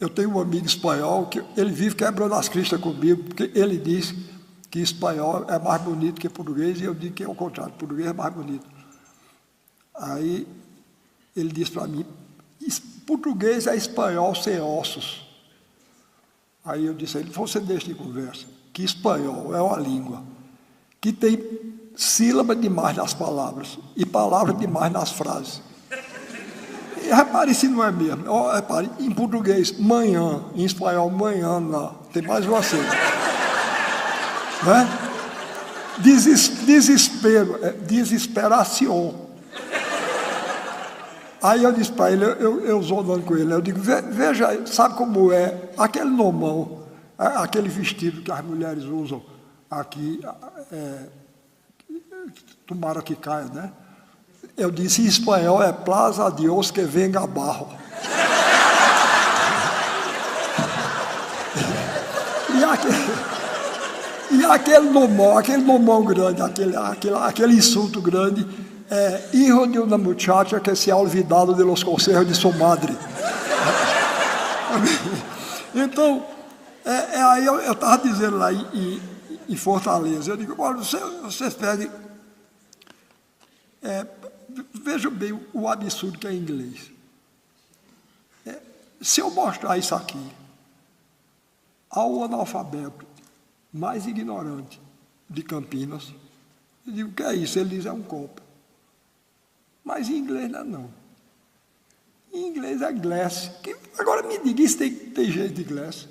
Eu tenho um amigo espanhol que ele vive quebrando as cristas comigo, porque ele diz que espanhol é mais bonito que português, e eu digo que é o contrário, português é mais bonito. Aí ele disse para mim, português é espanhol sem ossos. Aí eu disse a ele, você deixa de conversa, que espanhol é uma língua que tem sílaba demais nas palavras e palavra demais nas frases. E repare se não é mesmo. Oh, repare, em português, manhã, em espanhol, manhã, não. Tem mais uma sílaba. Né? Desespero, desesperação. Aí eu disse para ele, eu zonando com ele, eu digo, veja, sabe como é aquele nomão, aquele vestido que as mulheres usam aqui, tomara que caia, né? Eu disse, em espanhol é Plaza Dios que venga abajo. E aquele nomão grande, aquele insulto grande, hijo de una muchacha que se ha olvidado de los consejos de su madre. Então, aí eu estava dizendo lá em Fortaleza, eu digo, olha, vocês pedem, vejam bem o absurdo que é inglês. Se eu mostrar isso aqui ao analfabeto mais ignorante de Campinas, eu digo, o que é isso? Ele diz, é um copo. Mas em inglês não é não. Em inglês é glass. Agora me diga, isso tem jeito de glass?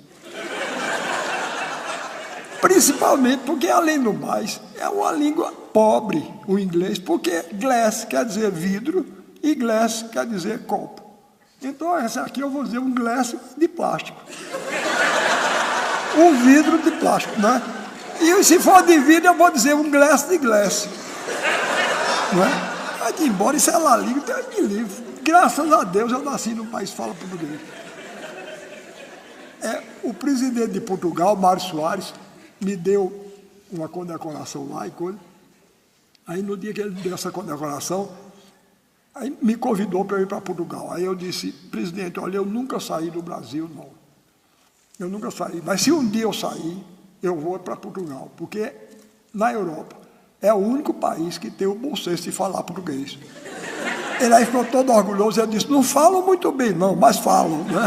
Principalmente porque, além do mais, é uma língua pobre, o inglês, porque glass quer dizer vidro e glass quer dizer copo. Então, essa aqui eu vou dizer um glass de plástico. Um vidro de plástico, né? E se for de vidro, eu vou dizer um glass de glass. Não é? Mas, embora isso é lá língua, Deus me livre. Graças a Deus eu nasci num país que fala português. O presidente de Portugal, Mário Soares, me deu uma condecoração lá e coisa. Aí no dia que ele me deu essa condecoração, aí me convidou para ir para Portugal. Aí eu disse, presidente, olha, eu nunca saí do Brasil, não. Eu nunca saí. Mas se um dia eu sair, eu vou para Portugal. Porque na Europa é o único país que tem o bom senso de falar português. Ele aí ficou todo orgulhoso e disse, não falam muito bem não, mas falam. Né?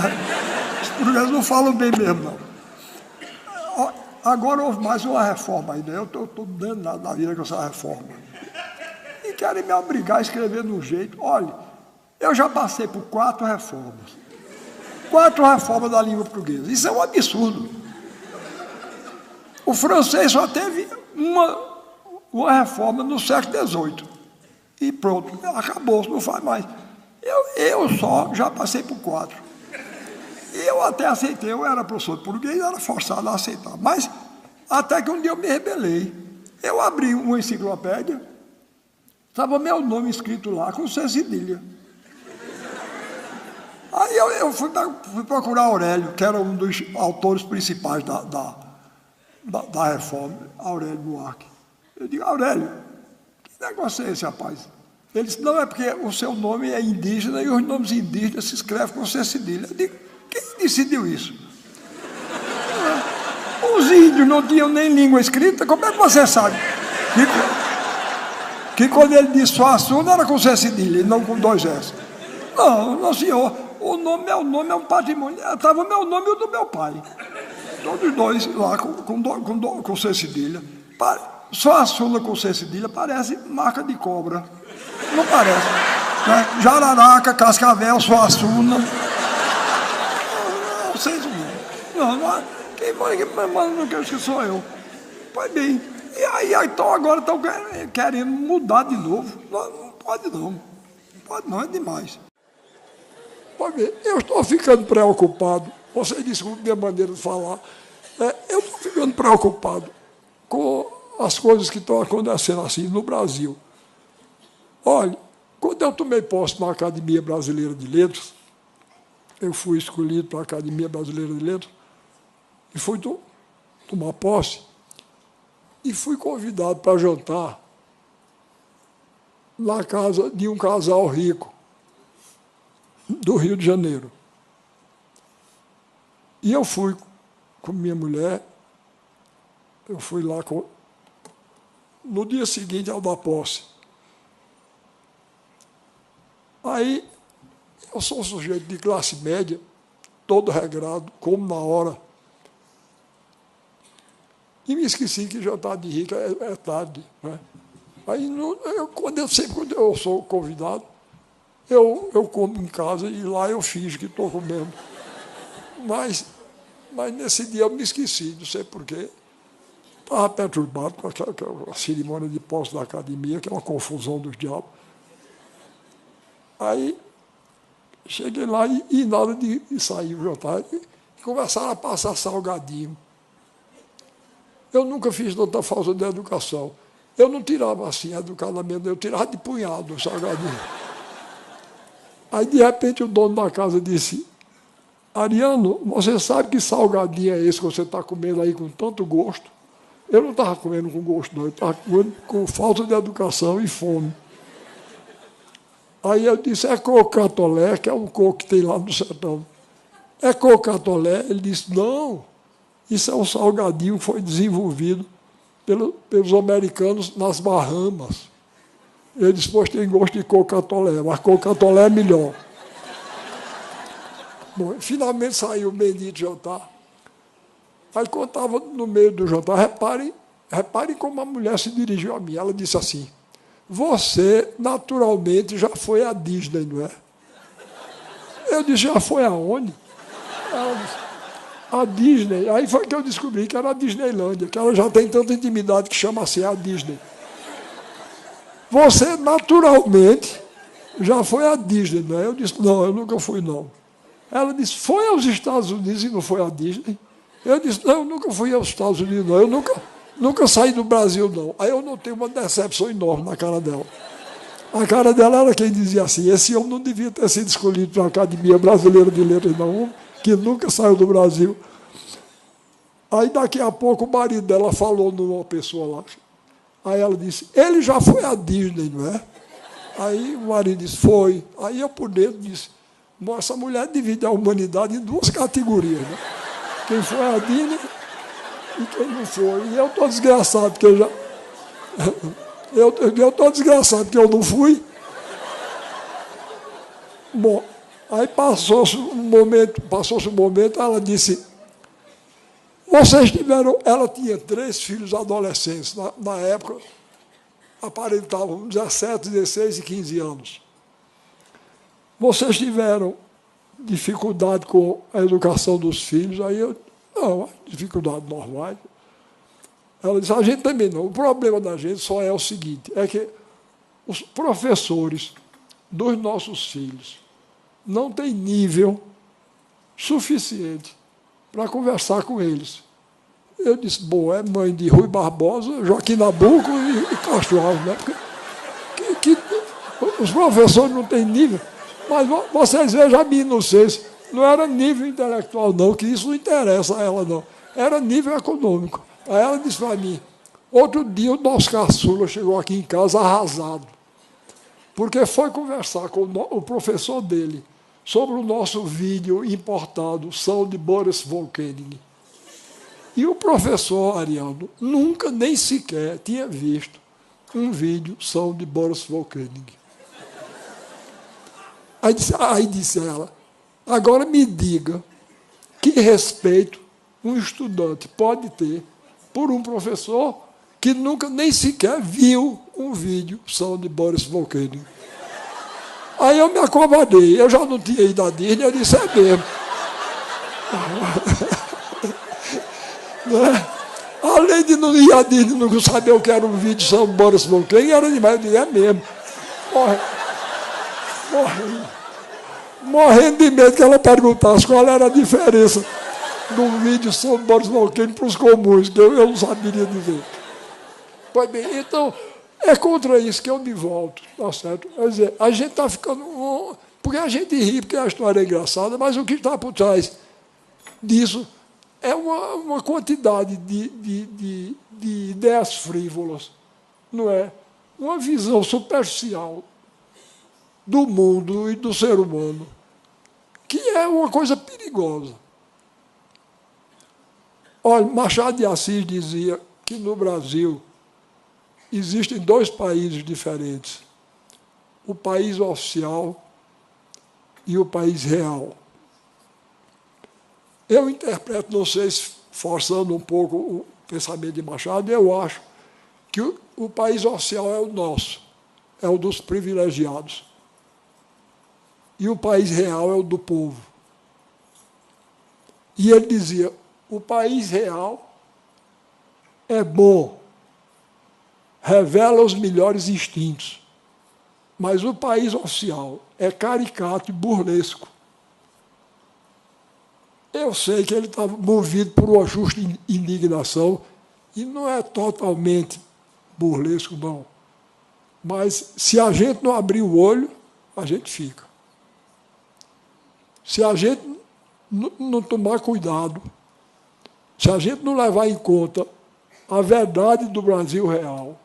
Os portugueses não falam bem mesmo, não. Agora houve mais uma reforma aí, né? Eu estou dando na vida com essa reforma. E querem me obrigar a escrever de um jeito. Olha, eu já passei por 4 reformas. 4 reformas da língua portuguesa. Isso é um absurdo. O francês só teve uma reforma no século XVIII. E pronto, acabou, não faz mais. Eu só já passei por 4. E eu até aceitei, eu era professor de português, era forçado a aceitar. Mas até que um dia eu me rebelei. Eu abri uma enciclopédia, estava meu nome escrito lá, com C cedilha. Aí eu fui procurar Aurélio, que era um dos autores principais da reforma, Aurélio Buarque. Eu digo, Aurélio, que negócio é esse, rapaz? Ele disse, não, é porque o seu nome é indígena e os nomes indígenas se escrevem com C cedilha. Eu digo, quem decidiu isso? Os índios não tinham nem língua escrita, como é que você sabe? Que quando ele disse Suassuna era com C cedilha e não com 2 S. Não, senhor, o nome é um patrimônio. Estava o meu nome e o do meu pai. Todos 2 lá com C cedilha. Suassuna com C cedilha parece marca de cobra. Não parece. Né? Jararaca, Cascavel, Suassuna. Vocês não. Quem manda que sou eu. Pois bem. E aí então agora estão querendo mudar de novo. Não pode não. Não pode não, é demais. Pode ver, eu estou ficando preocupado. Você desculpe minha maneira de falar. Eu estou ficando preocupado com as coisas que estão acontecendo assim no Brasil. Olha, quando eu tomei posse na Academia Brasileira de Letras, eu fui escolhido para a Academia Brasileira de Letras, e fui tomar posse, e fui convidado para jantar na casa de um casal rico do Rio de Janeiro. E eu fui com minha mulher, eu fui lá no dia seguinte ao da posse. Aí, eu sou um sujeito de classe média, todo regrado, como na hora. E me esqueci que jantar de rico é tarde. Né? Aí, sempre quando eu sou convidado, eu como em casa e lá eu finjo que estou comendo. Mas nesse dia eu me esqueci, não sei porquê. Estava perturbado com a cerimônia de posse da academia, que é uma confusão dos diabos. Aí, cheguei lá e nada de sair o jantar. E começaram a passar salgadinho. Eu nunca fiz tanta falta de educação. Eu não tirava assim educadamente, eu tirava de punhado o salgadinho. Aí, de repente, o dono da casa disse: Ariano, você sabe que salgadinho é esse que você está comendo aí com tanto gosto? Eu não estava comendo com gosto, não. Eu estava comendo com falta de educação e fome. Aí eu disse: é cocatolé, que é um coco que tem lá no sertão. É cocatolé? Ele disse: não, isso é um salgadinho que foi desenvolvido pelos americanos nas Bahamas. Ele disse: pois tem gosto de cocatolé, mas cocatolé é melhor. Bom, finalmente saiu o bendito jantar. Aí, quando estava no meio do jantar, reparem como a mulher se dirigiu a mim. Ela disse assim: você, naturalmente, já foi à Disney, não é? Eu disse: já foi aonde? Ela disse: a Disney. Aí foi que eu descobri que era a Disneylândia, que ela já tem tanta intimidade que chama assim a Disney. Você, naturalmente, já foi à Disney, não é? Eu disse: não, eu nunca fui, não. Ela disse: foi aos Estados Unidos e não foi à Disney? Eu disse: não, eu nunca fui aos Estados Unidos, não. Eu nunca saí do Brasil, não. Aí eu notei uma decepção enorme na cara dela. A cara dela era quem dizia assim: esse homem não devia ter sido escolhido para a Academia Brasileira de Letras, não, que nunca saiu do Brasil. Aí, daqui a pouco, o marido dela falou numa pessoa lá. Aí ela disse: ele já foi à Disney, não é? Aí o marido disse: foi. Aí eu, por dentro, disse: bom, essa mulher divide a humanidade em duas categorias, né? Quem foi à Disney e quem não foi. E eu estou desgraçado, porque eu já... Eu estou desgraçado, porque eu não fui. Bom, aí passou-se um momento, ela disse: vocês tiveram... Ela tinha 3 filhos adolescentes. Na época, aparentavam 17, 16 e 15 anos. Vocês tiveram dificuldade com a educação dos filhos? Aí eu: não, dificuldade normal. Ela disse: a gente também não. O problema da gente só é o seguinte: é que os professores dos nossos filhos não têm nível suficiente para conversar com eles. Eu disse: bom, é mãe de Rui Barbosa, Joaquim Nabuco e Castro Alves, né? Porque os professores não têm nível. Mas vocês vejam a minha inocência. Não era nível intelectual, não, que isso não interessa a ela, não. Era nível econômico. Aí ela disse para mim: outro dia o nosso caçula chegou aqui em casa arrasado, porque foi conversar com o professor dele sobre o nosso vídeo importado, São de Boris Volkönig. E o professor Ariano nunca, nem sequer, tinha visto um vídeo São de Boris Volkönig. Aí disse ela: agora me diga que respeito um estudante pode ter por um professor que nunca nem sequer viu um vídeo São de Boris Volkönig. Aí eu me acovardei, eu já não tinha ido à Disney, eu disse: é mesmo. Além de não ir à Disney, não saber o que era um vídeo São de Boris Volkönig, era demais, eu disse: é mesmo. Morrendo de medo que ela perguntasse qual era a diferença do vídeo sobre Boris Volkönig para os comuns, que eu não saberia dizer. Pois bem, então, é contra isso que eu me volto, tá certo? Quer dizer, a gente está ficando... Porque a gente ri, porque a história é engraçada, mas o que está por trás disso é uma quantidade de ideias frívolas, não é? Uma visão superficial do mundo e do ser humano, que é uma coisa perigosa. Olha, Machado de Assis dizia que no Brasil existem dois países diferentes, o país oficial e o país real. Eu interpreto, não sei se forçando um pouco o pensamento de Machado, eu acho que o país oficial é o nosso, é o dos privilegiados. E o país real é o do povo. E ele dizia, o país real é bom, revela os melhores instintos, mas o país oficial é caricato e burlesco. Eu sei que ele estava movido por uma justa indignação, e não é totalmente burlesco, não. Mas, se a gente não abrir o olho, a gente fica. Se a gente não tomar cuidado, se a gente não levar em conta a verdade do Brasil real,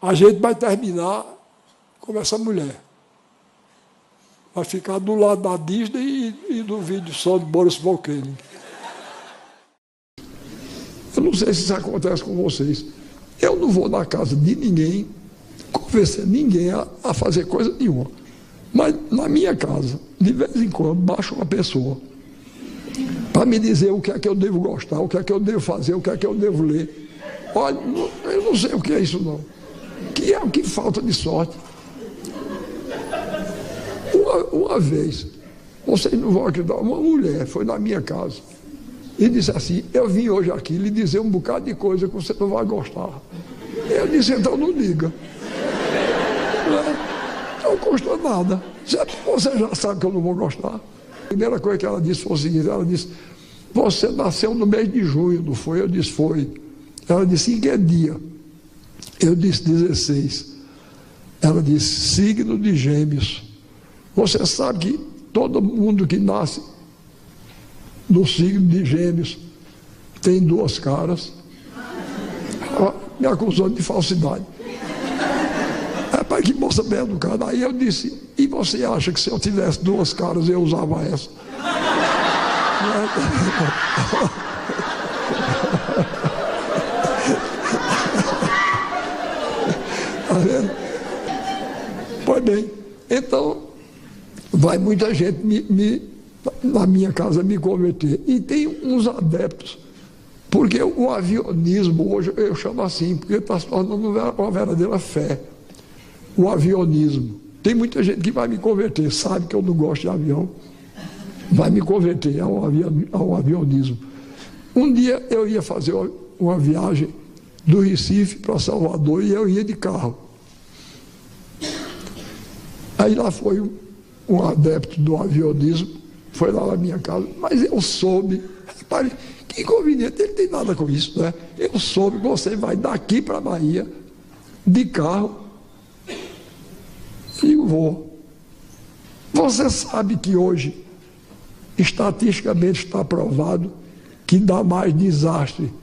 a gente vai terminar como essa mulher. Vai ficar do lado da Disney e do vídeo só de Boris Volcanic. Eu não sei se isso acontece com vocês. Eu não vou na casa de ninguém, convencer ninguém a fazer coisa nenhuma. Mas na minha casa, de vez em quando, baixa uma pessoa para me dizer o que é que eu devo gostar, o que é que eu devo fazer, o que é que eu devo ler. Olha, eu não sei o que é isso, não. Que é o que falta de sorte. Uma vez, vocês não vão acreditar, uma mulher foi na minha casa e disse assim, eu vim hoje aqui lhe dizer um bocado de coisa que você não vai gostar. Eu disse, então não diga. Não custa nada. Você já sabe que eu não vou gostar. A primeira coisa que ela disse foi o seguinte, ela disse, você nasceu no mês de junho, não foi? Eu disse, foi. Ela disse, em que dia? Eu disse, 16. Ela disse, signo de Gêmeos. Você sabe que todo mundo que nasce no signo de Gêmeos tem duas caras. Ela me acusou de falsidade. Rapaz, que moça bem educada. Aí eu disse, e você acha que se eu tivesse duas caras eu usava essa? Tá vendo? Pois bem, então vai muita gente na minha casa me converter. E tem uns adeptos, porque o avionismo, hoje eu chamo assim, porque está se tornando uma verdadeira fé. O avionismo. Tem muita gente que vai me converter, sabe que eu não gosto de avião, vai me converter ao avionismo. Um dia eu ia fazer uma viagem do Recife para Salvador e eu ia de carro. Aí lá foi um adepto do avionismo, foi lá na minha casa, mas eu soube, repare, que inconveniente, ele tem nada com isso, né? Eu soube que você vai daqui para a Bahia, de carro, e eu vou. Você sabe que hoje, estatisticamente está provado, que dá mais desastre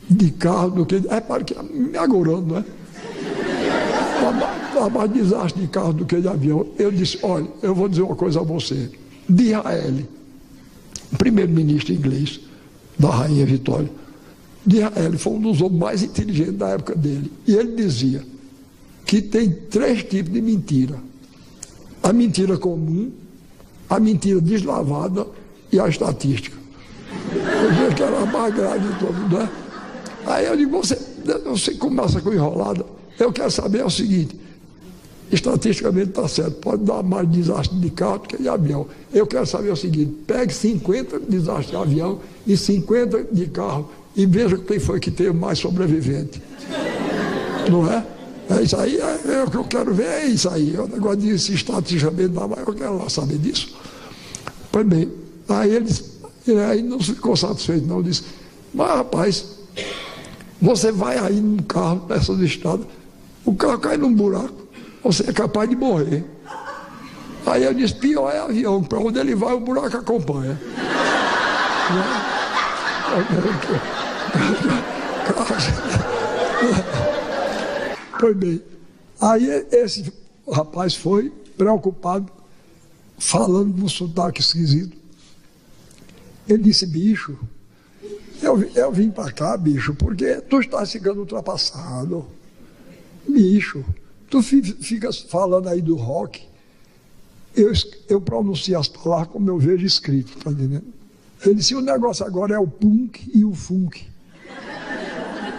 de carro do que... Repare que me agorando, não é? Dá mais desastre de carro do que de avião. Eu disse, olha, eu vou dizer uma coisa a você. De Israel, primeiro-ministro inglês, da Rainha Vitória, de Israel foi um dos homens mais inteligentes da época dele. E ele dizia que tem 3 tipos de mentira. A mentira comum, a mentira deslavada e a estatística. Eu disse que era a mais grave de todas, né? Aí eu digo, você começa com enrolada. Eu quero saber o seguinte, estatisticamente está certo, pode dar mais desastre de carro do que de avião. Eu quero saber o seguinte, pegue 50 desastres de avião e 50 de carro e veja quem foi que teve mais sobrevivente. Não é? É isso aí, o que eu quero ver é isso aí. O negócio de se estatisticamente dá mais, eu quero lá saber disso. Pois bem, aí ele aí não ficou satisfeito, não. Disse, mas rapaz, você vai aí num carro nessas estradas, o carro cai num buraco, você é capaz de morrer. Aí eu disse, pior é avião, para onde ele vai o buraco acompanha. Pois bem, aí esse rapaz foi preocupado, falando num sotaque esquisito. Ele disse, bicho, Eu vim para cá, bicho, porque tu estás ficando ultrapassado. Bicho, tu ficas falando aí do rock. Eu pronuncio as palavras como eu vejo escrito, tá entendendo? Ele disse, o negócio agora é o punk e o funk.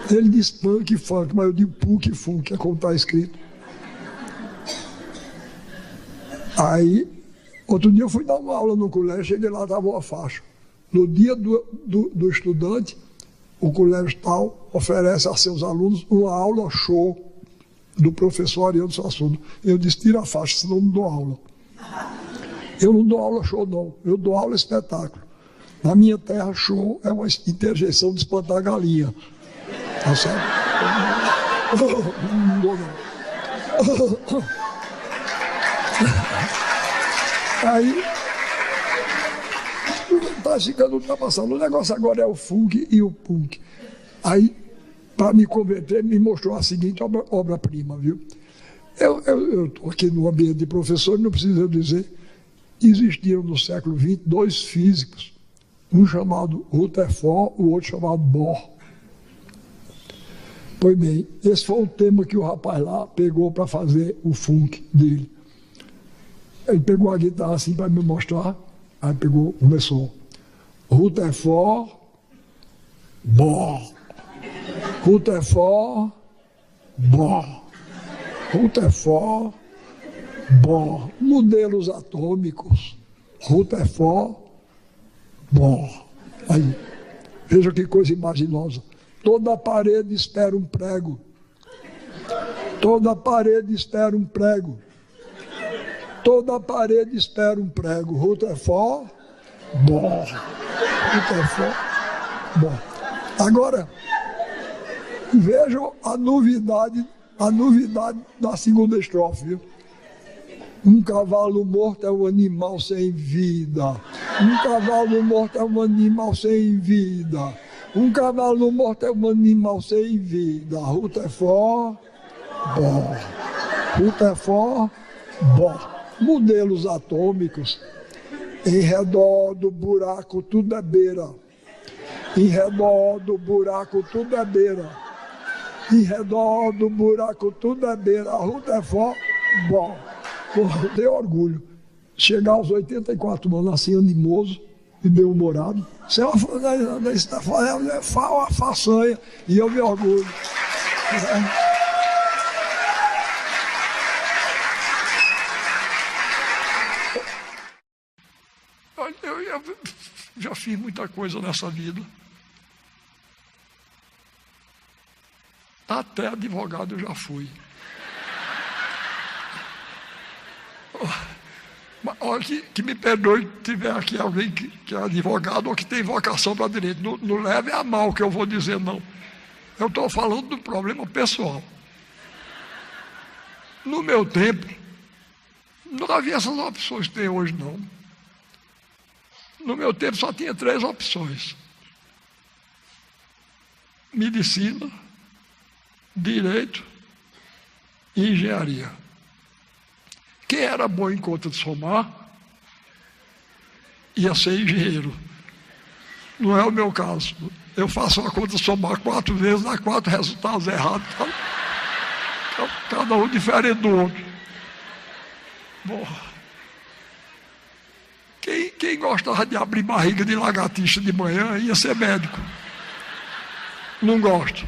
Ele diz punk e funk, mas eu digo punk e funk, é como está escrito. Aí, outro dia eu fui dar uma aula no colégio, cheguei lá, estava uma faixa. No dia do estudante, o colégio tal oferece a seus alunos uma aula show do professor Ariano Suassuna. Eu disse, tira a faixa, senão não dou aula. Eu não dou aula show, não. Eu dou aula espetáculo. Na minha terra, show é uma interjeição de espantar galinha. Tá certo? Não dou, não. Aí, tá ficando ultrapassado. O negócio agora é o funk e o punk. Aí, para me converter, me mostrou a seguinte obra-prima, viu? Eu estou aqui no ambiente de professor, não preciso dizer, existiram no século XX 2 físicos, um chamado Rutherford, o outro chamado Bohr. Pois bem, esse foi o tema que o rapaz lá pegou para fazer o funk dele. Ele pegou a guitarra assim para me mostrar, aí pegou, começou. Rutherford, Bohr. Rutherford, Bohr. Rutherford, Bohr. Modelos atômicos, Rutherford, Bohr. Aí, veja que coisa imaginosa. Toda parede espera um prego. Toda parede espera um prego. Toda parede espera um prego. Rutherford, Bohr. Rutherford, Bohr. Agora, vejam a novidade da segunda estrofe, viu? Um cavalo morto é um animal sem vida. Um cavalo morto é um animal sem vida. Um cavalo morto é um animal sem vida. Rutherford, Bohr. Rutherford, Bohr. Modelos atômicos. Em redor do buraco tudo é beira. Em redor do buraco tudo é beira. Em redor do buraco tudo é beira. Rutherford, Bohr. Porra, eu tenho orgulho. Chegar aos 84 anos assim, animoso e bem-humorado. Isso é uma façanha e eu me orgulho. Eu já fiz muita coisa nessa vida. Até advogado eu já fui. Olha, que me perdoe se tiver aqui alguém que é advogado ou que tem vocação para direito. Não leve a mal o que eu vou dizer, não. Eu estou falando do problema pessoal. No meu tempo, não havia essas opções que tem hoje, não. No meu tempo só tinha 3 opções: medicina, direito e engenharia. Quem era bom em conta de somar ia ser engenheiro. Não é o meu caso. Eu faço uma conta de somar 4 vezes, dá 4 resultados errados. Cada um diferente do outro. Bom, quem gostava de abrir barriga de lagartixa de manhã ia ser médico. Não gosto.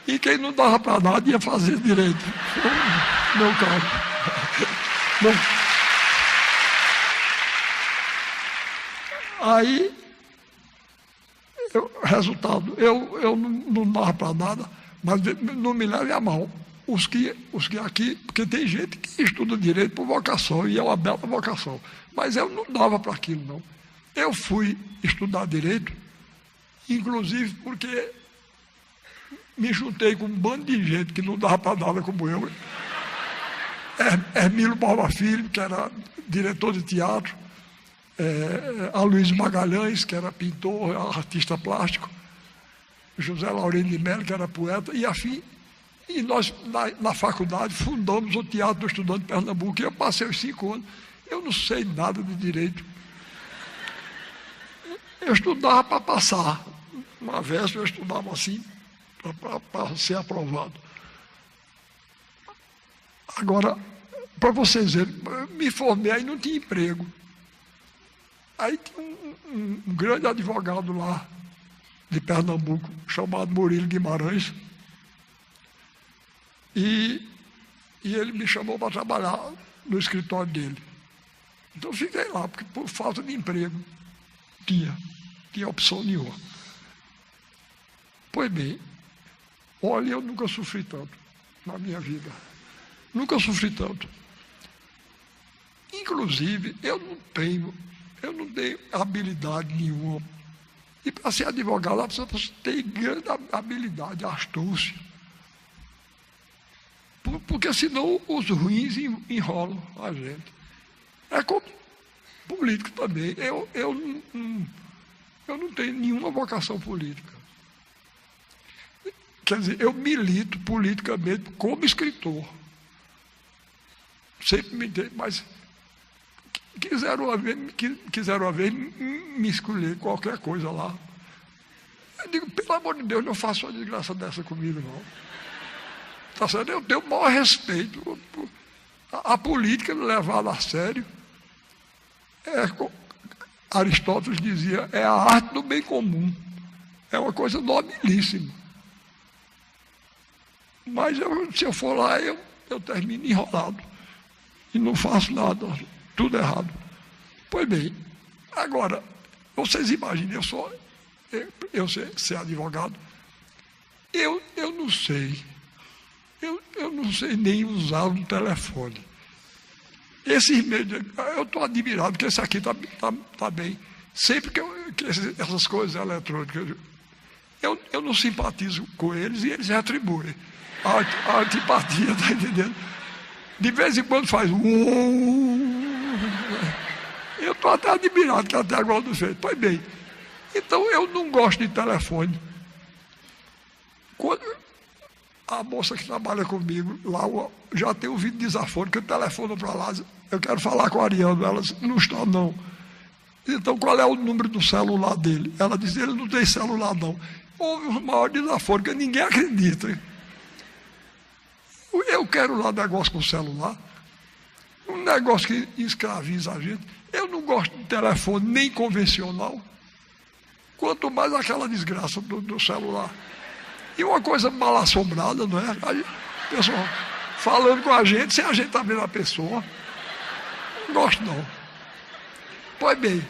E quem não dava para nada ia fazer direito. Meu caso. Bom, aí, resultado, eu não dava para nada, mas não me leve a mal. Os que aqui, porque tem gente que estuda direito por vocação, e é uma bela vocação, mas eu não dava para aquilo, não. Eu fui estudar direito, inclusive porque me juntei com um bando de gente que não dava para nada como eu. Hermílio Balba Filho, que era diretor de teatro, Aloysio Magalhães, que era pintor, artista plástico, José Laurino de Mello, que era poeta, e afim. E nós, na faculdade, fundamos o Teatro do Estudante de Pernambuco, e eu passei os 5 anos. Eu não sei nada de direito. Eu estudava para passar, uma véspera eu estudava assim, para ser aprovado. Agora, para vocês verem, me formei, aí não tinha emprego. Aí tinha um grande advogado lá, de Pernambuco, chamado Murilo Guimarães, e ele me chamou para trabalhar no escritório dele. Então eu fiquei lá, porque por falta de emprego, tinha opção nenhuma. Pois bem, olha, eu nunca sofri tanto na minha vida. Nunca sofri tanto. Inclusive, eu não tenho habilidade nenhuma. E para ser advogado, a pessoa tem grande habilidade, astúcia. Porque senão os ruins enrolam a gente. É como político também. Eu não tenho nenhuma vocação política. Quer dizer, eu milito politicamente como escritor. Sempre me dei, mas quiseram uma vez me escolher qualquer coisa lá. Eu digo, pelo amor de Deus, não faça uma desgraça dessa comigo, não. Tá certo? Eu tenho o maior respeito. A política levada a sério, Aristóteles dizia, é a arte do bem comum. É uma coisa nobilíssima. Mas se eu for lá, eu termino enrolado. E não faço nada, tudo errado. Pois bem, agora, vocês imaginem, eu ser advogado, eu não sei. Eu não sei nem usar um telefone. Esses meios, eu estou admirado que esse aqui tá bem. Sempre que essas coisas eletrônicas, eu não simpatizo com eles e eles retribuem. A antipatia, está entendendo? De vez em quando faz. Eu estou até admirado que até agora não fez. Pois bem, então eu não gosto de telefone. Quando a moça que trabalha comigo lá já tem ouvido desaforo, que eu telefono para lá, eu quero falar com a Ariana. Ela disse, não está não. Então qual é o número do celular dele? Ela disse, ele não tem celular não. Houve o maior desaforo, que ninguém acredita. Eu quero lá negócio com o celular, um negócio que escraviza a gente. Eu não gosto de telefone nem convencional, quanto mais aquela desgraça do celular. E uma coisa mal assombrada, não é? A pessoa falando com a gente, sem a gente estar vendo a pessoa. Não gosto não. Pois bem,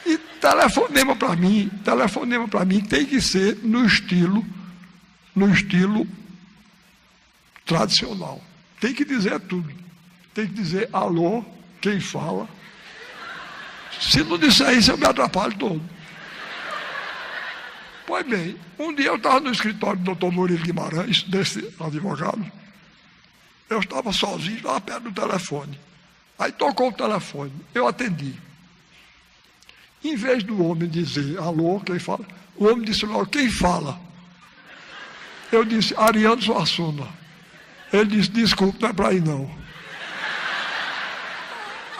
e telefonema para mim tem que ser no estilo tradicional. Tem que dizer tudo. Tem que dizer alô, quem fala. Se não disser isso, eu me atrapalho todo. Pois bem, um dia eu estava no escritório do Dr. Murilo Guimarães, desse advogado. Eu estava sozinho lá perto do telefone. Aí tocou o telefone, eu atendi. Em vez do homem dizer alô, quem fala, o homem disse logo, quem fala? Eu disse, Ariano Suassuna. Ele disse, desculpe, não é para ir não.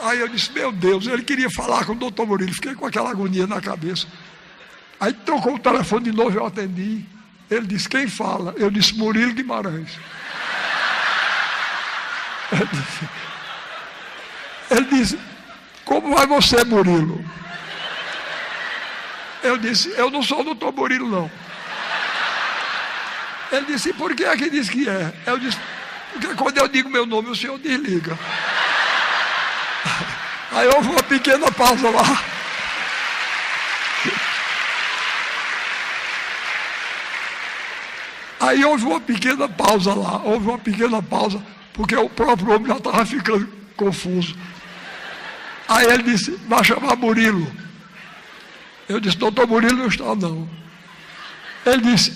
Aí eu disse, meu Deus, ele queria falar com o doutor Murilo, fiquei com aquela agonia na cabeça. Aí trocou o telefone de novo, eu atendi. Ele disse, quem fala? Eu disse, Murilo Guimarães. Ele disse, como vai você, Murilo? Eu disse, eu não sou o doutor Murilo, não. Ele disse, por que é que diz que é? Eu disse, porque quando eu digo meu nome, o senhor desliga. Aí houve uma pequena pausa lá. Aí houve uma pequena pausa lá, porque o próprio homem já estava ficando confuso. Aí ele disse, vai chamar Murilo. Eu disse, doutor Murilo não está não. Ele disse,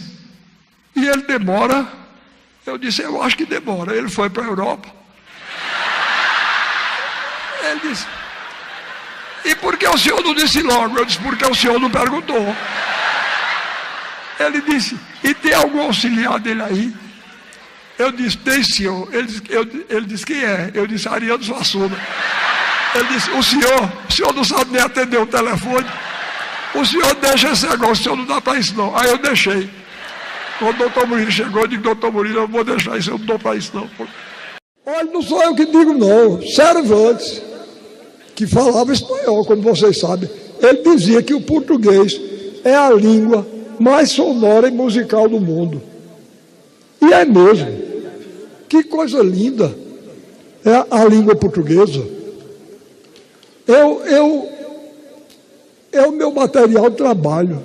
e ele demora? Eu disse, eu acho que demora. Ele foi para a Europa. Ele disse, e por que o senhor não disse logo? Eu disse, porque o senhor não perguntou. Ele disse, e tem algum auxiliar dele aí? Eu disse, tem senhor. Ele disse, quem é? Eu disse, Ariano Suassuna. Ele disse, o senhor não sabe nem atender o telefone. o senhor deixa esse negócio, o senhor não dá para isso não. Aí eu deixei. Quando o doutor Murilo chegou, eu digo, doutor Murilo, eu não vou deixar isso, eu não dou para isso não. Olha, não sou eu que digo não, Cervantes, que falava espanhol, como vocês sabem, ele dizia que o português é a língua mais sonora e musical do mundo. E é mesmo. Que coisa linda é a língua portuguesa. É o meu material de trabalho.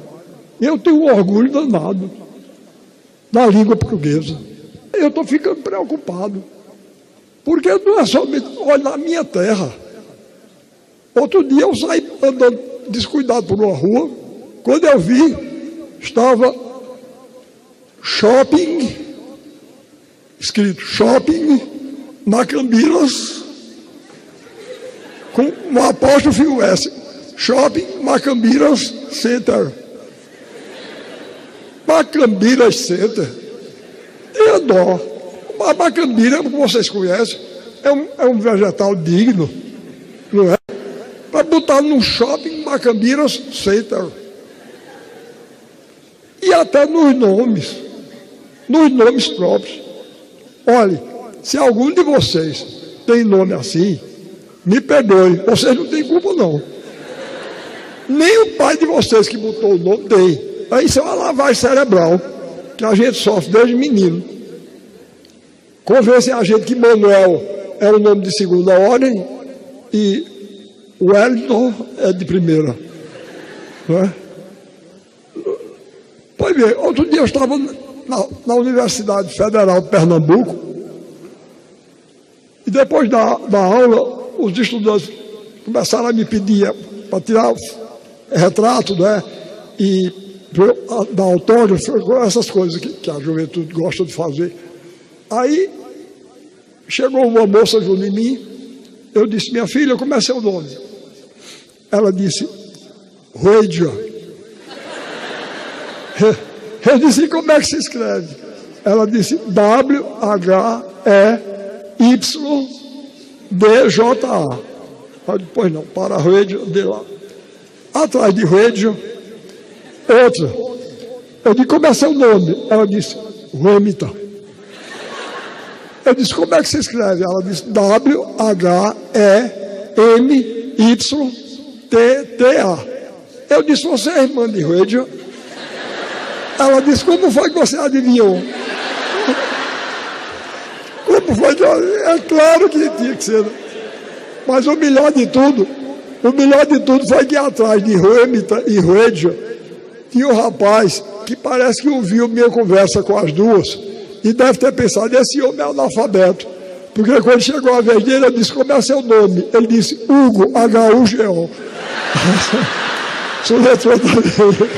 Eu tenho um orgulho danado da língua portuguesa. Eu estou ficando preocupado. Porque não é somente, olha, na minha terra. Outro dia eu saí andando descuidado por uma rua, quando eu vi, estava shopping, escrito shopping, Macambiras, com um apóstrofo S, shopping Macambiras Center. Macambiras Center, tenha dó. A macambira, como vocês conhecem, é um vegetal digno, não é? Para botar no shopping Macambiras Center. E até nos nomes próprios. Olhe, se algum de vocês tem nome assim, me perdoe, vocês não têm culpa não. Nem o pai de vocês que botou o nome tem. Isso é uma lavagem cerebral que a gente sofre desde menino. Convence a gente que Manuel é o nome de segunda ordem e Wellington é de primeira. Não é? Pois bem, outro dia eu estava na Universidade Federal de Pernambuco e depois da aula os estudantes começaram a me pedir para tirar retrato, né? E dar autógrafo, essas coisas que a juventude gosta de fazer. Aí chegou uma moça junto de mim, eu disse, minha filha, como é seu nome? Ela disse, Ruedia. Eu disse, como é que se escreve? Ela disse, W-H-E-Y-D-J-A. Pois não, para Ruedia, de lá. Atrás de Ruedia, outra. Eu disse, como é seu nome? Ela disse, Ruemita. Eu disse, como é que se escreve? Ela disse, W-H-E-M-Y-T-T-A. Eu disse, você é irmã de Ruedia? Ela disse, como foi que você adivinhou? Como foi que... É claro que tinha que ser. Mas o melhor de tudo foi que atrás de Ruemita e Ruedia tinha um rapaz que parece que ouviu minha conversa com as duas e deve ter pensado, esse homem é analfabeto. Porque quando chegou a vez dele, eu disse, como é seu nome? Ele disse, Hugo, H-U-G-O. Soletrou também.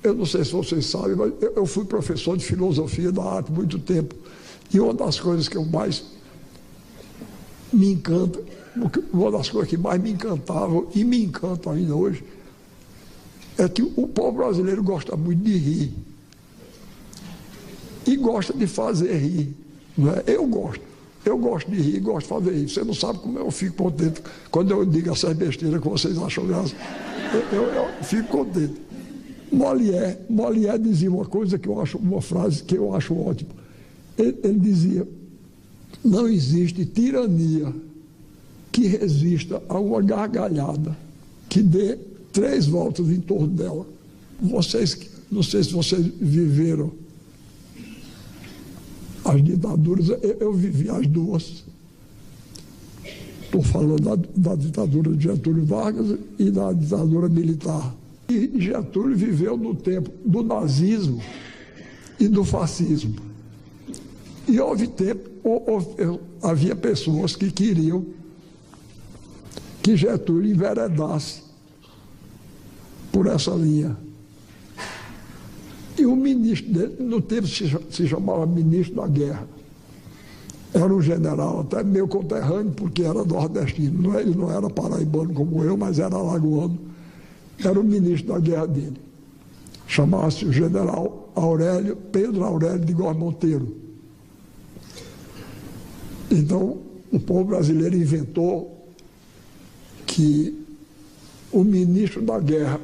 Eu não sei se vocês sabem, mas eu fui professor de filosofia da arte muito tempo. E uma das coisas que eu mais me encanta, uma das coisas que mais me encantavam e me encanta ainda hoje, é que o povo brasileiro gosta muito de rir. E gosta de fazer rir. Não é? Eu gosto de rir, gosto de fazer rir. Você não sabe como eu fico contente quando eu digo essas besteiras que vocês acham graça. Eu fico contente. Molière dizia uma coisa que eu acho, uma frase que eu acho ótima. Ele dizia, não existe tirania que resista a uma gargalhada que dê 3 voltas em torno dela. Vocês, não sei se vocês viveram as ditaduras, eu vivi as duas. Estou falando da ditadura de Getúlio Vargas e da ditadura militar. E Getúlio viveu no tempo do nazismo e do fascismo. E havia pessoas que queriam que Getúlio enveredasse por essa linha. E o ministro dele, no tempo se chamava ministro da guerra. Era um general, até meu conterrâneo, porque era nordestino. Ele não era paraibano como eu, mas era alagoano. Era o ministro da guerra dele. Chamava-se o general Pedro Aurélio de Góes Monteiro. Então, o povo brasileiro inventou que o ministro da guerra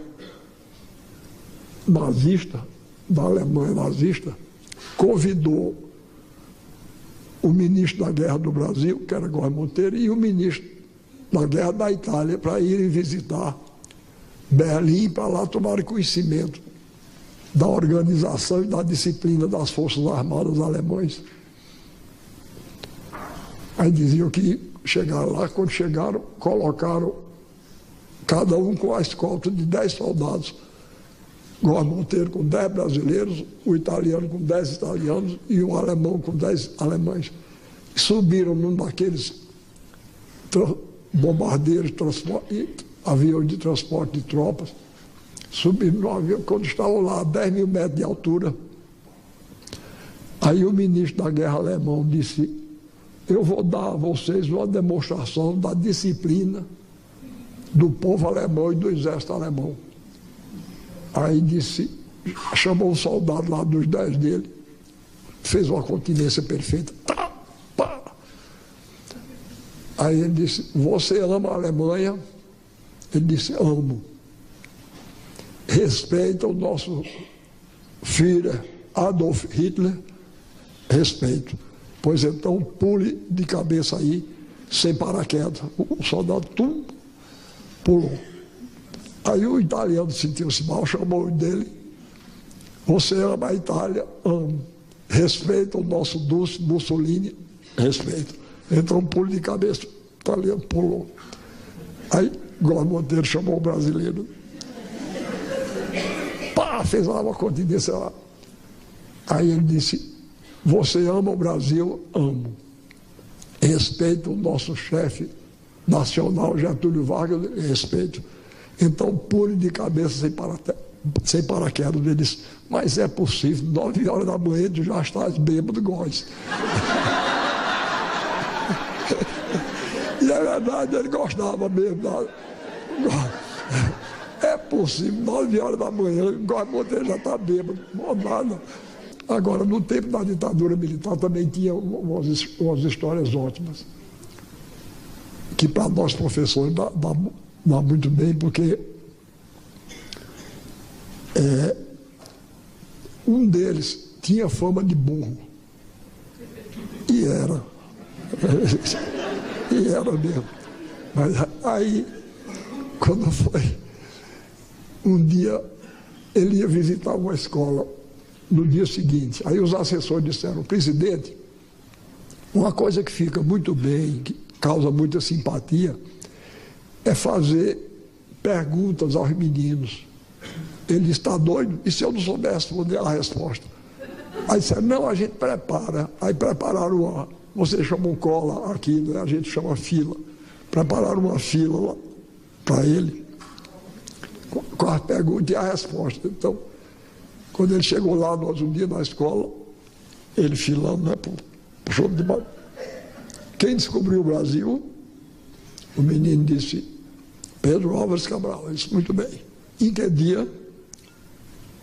nazista, da Alemanha nazista, convidou o ministro da guerra do Brasil, que era Góes Monteiro, e o ministro da guerra da Itália para irem visitar Berlim, para lá tomarem conhecimento da organização e da disciplina das Forças Armadas alemães. Aí diziam que chegaram lá, quando chegaram, colocaram cada um com a escolta de 10 soldados. Góes Monteiro com 10 brasileiros, o italiano com 10 italianos e o alemão com 10 alemães. E subiram num daqueles bombardeiros, aviões de transporte de tropas, subiram no avião, quando estavam lá a 10 mil metros de altura. Aí o ministro da guerra alemão disse: eu vou dar a vocês uma demonstração da disciplina do povo alemão e do exército alemão. Aí disse, chamou um soldado lá dos 10 dele, fez uma continência perfeita. Tá, pá. Aí ele disse: você ama a Alemanha? Ele disse: amo. Respeita o nosso Führer Adolf Hitler? Respeito. Pois então pule de cabeça aí, sem paraquedas. O soldado pulou. Aí o italiano sentiu-se mal, chamou dele: você ama a Itália? Amo. Respeita o nosso Dulce Mussolini? Respeito. Então pulo de cabeça, o italiano pulou. Aí Góes Monteiro chamou o brasileiro. Pá, fez lá uma continência lá. Aí ele disse: você ama o Brasil? Amo. Respeito o nosso chefe nacional, Getúlio Vargas? Respeito. Então pule de cabeça sem paraquedas. Ele disse: mas é possível, 9 horas da manhã tu já estás bêbado, Góes. E é verdade, ele gostava mesmo. É possível, 9 horas da manhã, Góes Monteiro já está bêbado, não nada. Agora, no tempo da ditadura militar também tinha umas histórias ótimas, que para nós professores dá muito bem, porque um deles tinha fama de burro. E era. E era mesmo. Mas aí, quando foi um dia, ele ia visitar uma escola no dia seguinte. Aí os assessores disseram: presidente, uma coisa que fica muito bem, que causa muita simpatia, é fazer perguntas aos meninos. Ele está doido? E se eu não soubesse responder a resposta? Aí disseram: não, a gente prepara. Aí prepararam você chama um cola aqui, né? A gente chama fila. Prepararam uma fila lá para ele, com as perguntas e a resposta. Então, quando ele chegou lá, nós um dia na escola, ele filando, né, puxou de baixo. Quem descobriu o Brasil? O menino disse: Pedro Álvares Cabral. Ele disse: muito bem. Em que dia?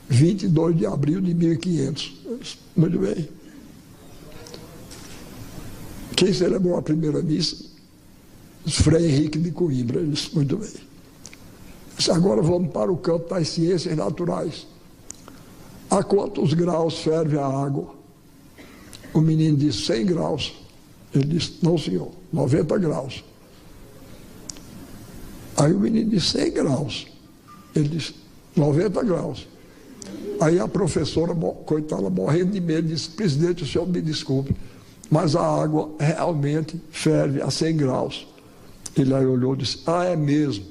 22 de abril de 1500. Eu disse: muito bem. Quem celebrou a primeira missa? Frei Henrique de Coimbra. Ele disse: muito bem. Disse: agora vamos para o campo das ciências naturais. A quantos graus ferve a água? O menino disse: 100 graus. Ele disse: não, senhor, 90 graus. Aí o menino disse: 100 graus. Ele disse: 90 graus. Aí a professora, coitada, morrendo de medo, disse: presidente, o senhor me desculpe, mas a água realmente ferve a 100 graus. Ele aí olhou e disse: ah, é mesmo.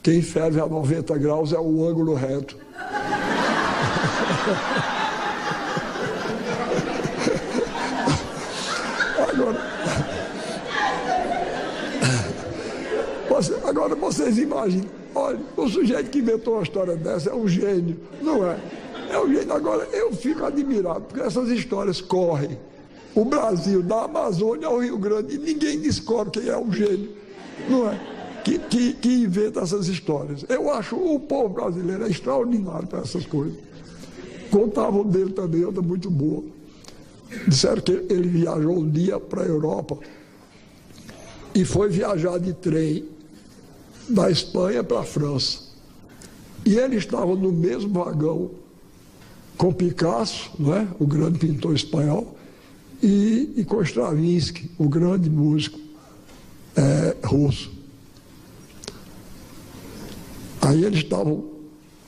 Quem ferve a 90 graus é o ângulo reto. Agora vocês imaginem, olha, o sujeito que inventou uma história dessa é um gênio, não é? É um gênio. Agora eu fico admirado, porque essas histórias correm o Brasil, da Amazônia ao Rio Grande, e ninguém descobre quem é o gênio, não é? Que inventa essas histórias. Eu acho o povo brasileiro extraordinário para essas coisas. Contavam dele também, outra muito boa. Disseram que ele viajou um dia para a Europa e foi viajar de trem da Espanha para a França. E ele estava no mesmo vagão com Picasso, não é? O grande pintor espanhol, e com Stravinsky, o grande músico russo. Aí eles estavam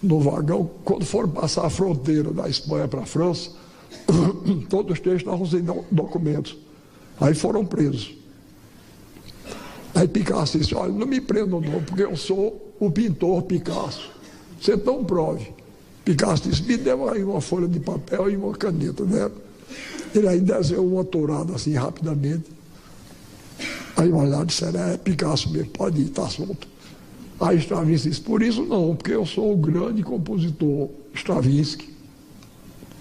no vagão, quando foram passar a fronteira da Espanha para a França, todos os três estavam sem documentos. Aí foram presos. Aí Picasso disse, olha, não me prendam não, porque eu sou o pintor Picasso. Você não prove. Picasso disse, me deu aí uma folha de papel e uma caneta, né? Ele aí desenhou uma tourada assim rapidamente. Aí olharam e disseram, Picasso mesmo, pode ir, está solto. Aí Stravinsky disse, por isso não, porque eu sou o grande compositor Stravinsky.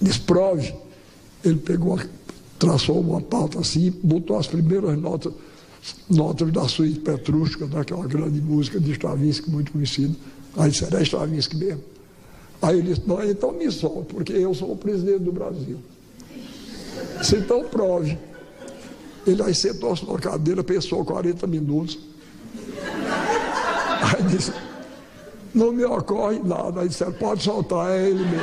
Disse, prove. Ele pegou, traçou uma pauta assim, botou as primeiras notas da suíte Petrústica, daquela grande música de Stravinsky, muito conhecida. Aí disseram, é Stravinsky mesmo. Aí ele disse, não, então me solta, porque eu sou o presidente do Brasil. Disse, então prove. Ele aí sentou-se na cadeira, pensou 40 minutos. Aí disse, não me ocorre nada. Aí disseram, pode soltar, é ele mesmo.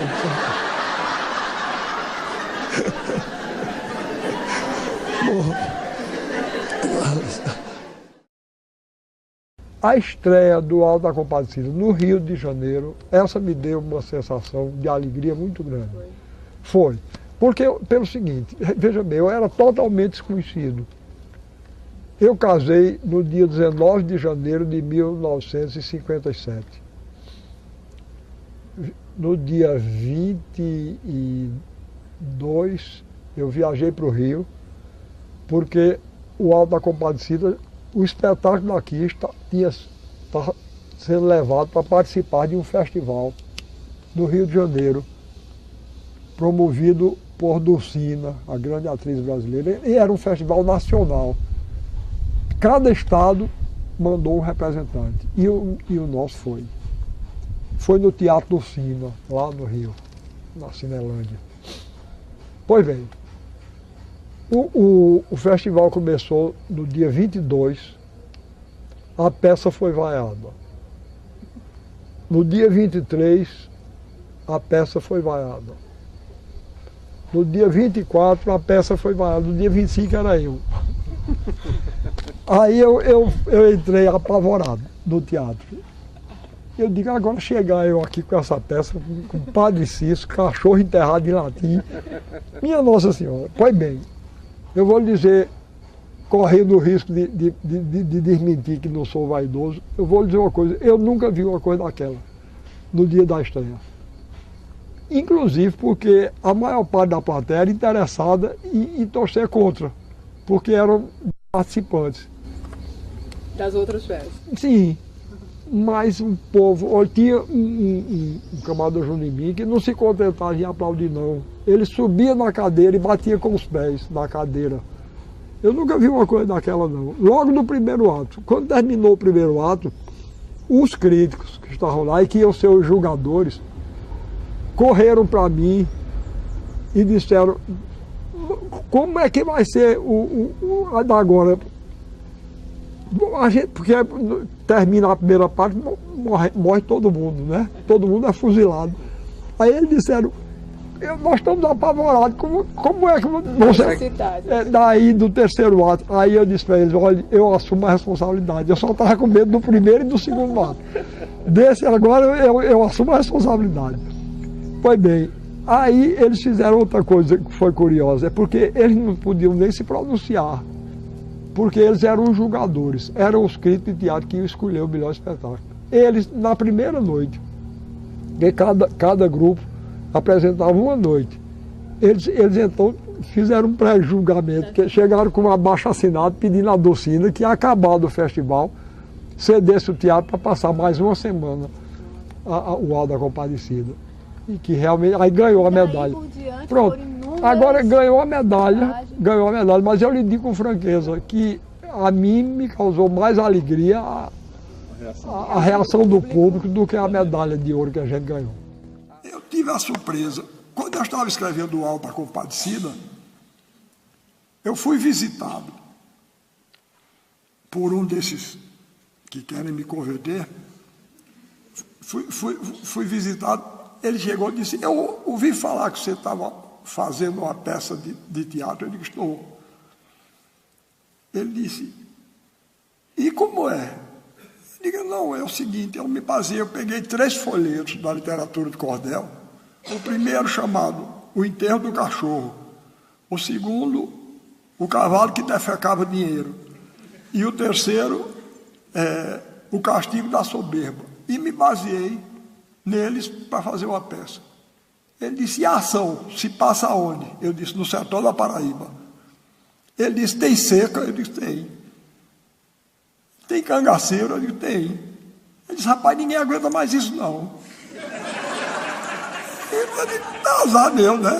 A estreia do Alto da Compadecida no Rio de Janeiro, essa me deu uma sensação de alegria muito grande. Foi. Porque, pelo seguinte, veja bem, eu era totalmente desconhecido. Eu casei no dia 19 de janeiro de 1957. No dia 22, eu viajei para o Rio, porque o Alto da Compadecida, o espetáculo daqui estava sendo levado para participar de um festival no Rio de Janeiro, promovido por Dulcina, a grande atriz brasileira, e era um festival nacional. Cada estado mandou um representante, e o nosso foi. Foi no Teatro Dulcina, lá no Rio, na Cinelândia. Pois bem, o festival começou no dia 22, a peça foi vaiada. No dia 23, a peça foi vaiada. No dia 24, a peça foi vaiada. No dia 25 era eu. Aí eu entrei apavorado no teatro. Eu digo, agora chegar eu aqui com essa peça, com o Padre Cício, cachorro enterrado em latim. Minha Nossa Senhora, pois bem, eu vou lhe dizer, correndo o risco de desmentir que não sou vaidoso, eu vou lhe dizer uma coisa, eu nunca vi uma coisa daquela no dia da estreia. Inclusive porque a maior parte da plateia era interessada em torcer contra, porque eram participantes. Das outras festas? Sim, mas o povo, tinha um camarada Júnior em mim que não se contentava em aplaudir não. Ele subia na cadeira e batia com os pés na cadeira. Eu nunca vi uma coisa daquela não. Logo no primeiro ato, quando terminou o primeiro ato, os críticos que estavam lá e que iam ser os julgadores, correram para mim e disseram, como é que vai ser a da agora? Porque termina a primeira parte, morre todo mundo, né? Todo mundo é fuzilado. Aí eles disseram, nós estamos apavorados, como é que você... Daí do terceiro ato, aí eu disse para eles, olha, eu assumo a responsabilidade, eu só estava com medo do primeiro e do segundo ato. Desse agora eu assumo a responsabilidade. Pois bem, aí eles fizeram outra coisa que foi curiosa, é porque eles não podiam nem se pronunciar, porque eles eram os julgadores, eram os críticos de teatro que iam escolher o melhor espetáculo. Eles, na primeira noite, que cada grupo apresentava uma noite, eles então fizeram um pré-julgamento, que chegaram com um abaixo-assinado pedindo à Dulcina que, acabado o festival, cedesse o teatro para passar mais uma semana o Alto da Compadecida. E que realmente, aí ganhou a medalha. Pronto, agora ganhou a medalha, mas eu lhe digo com franqueza que a mim me causou mais alegria a reação do público do que a medalha de ouro que a gente ganhou. Eu tive a surpresa, quando eu estava escrevendo o Alto da Compadecida, Eu fui visitado por um desses que querem me converter. Fui visitado, ele chegou e disse, eu ouvi falar que você estava fazendo uma peça de teatro. Eu digo, estou. Ele disse, e como é? Eu digo, não, é o seguinte, eu me baseei, eu peguei 3 folhetos da literatura de cordel. O primeiro chamado O Enterro do Cachorro. O segundo, O Cavalo que Defecava Dinheiro. E o terceiro, O Castigo da Soberba. E me baseei neles para fazer uma peça. Ele disse, e a ação se passa aonde? Eu disse, no sertão da Paraíba. Ele disse, tem seca? Eu disse, tem. Tem cangaceiro? Eu disse, tem. Ele disse, rapaz, ninguém aguenta mais isso, não. Eu disse, tá azar meu, né?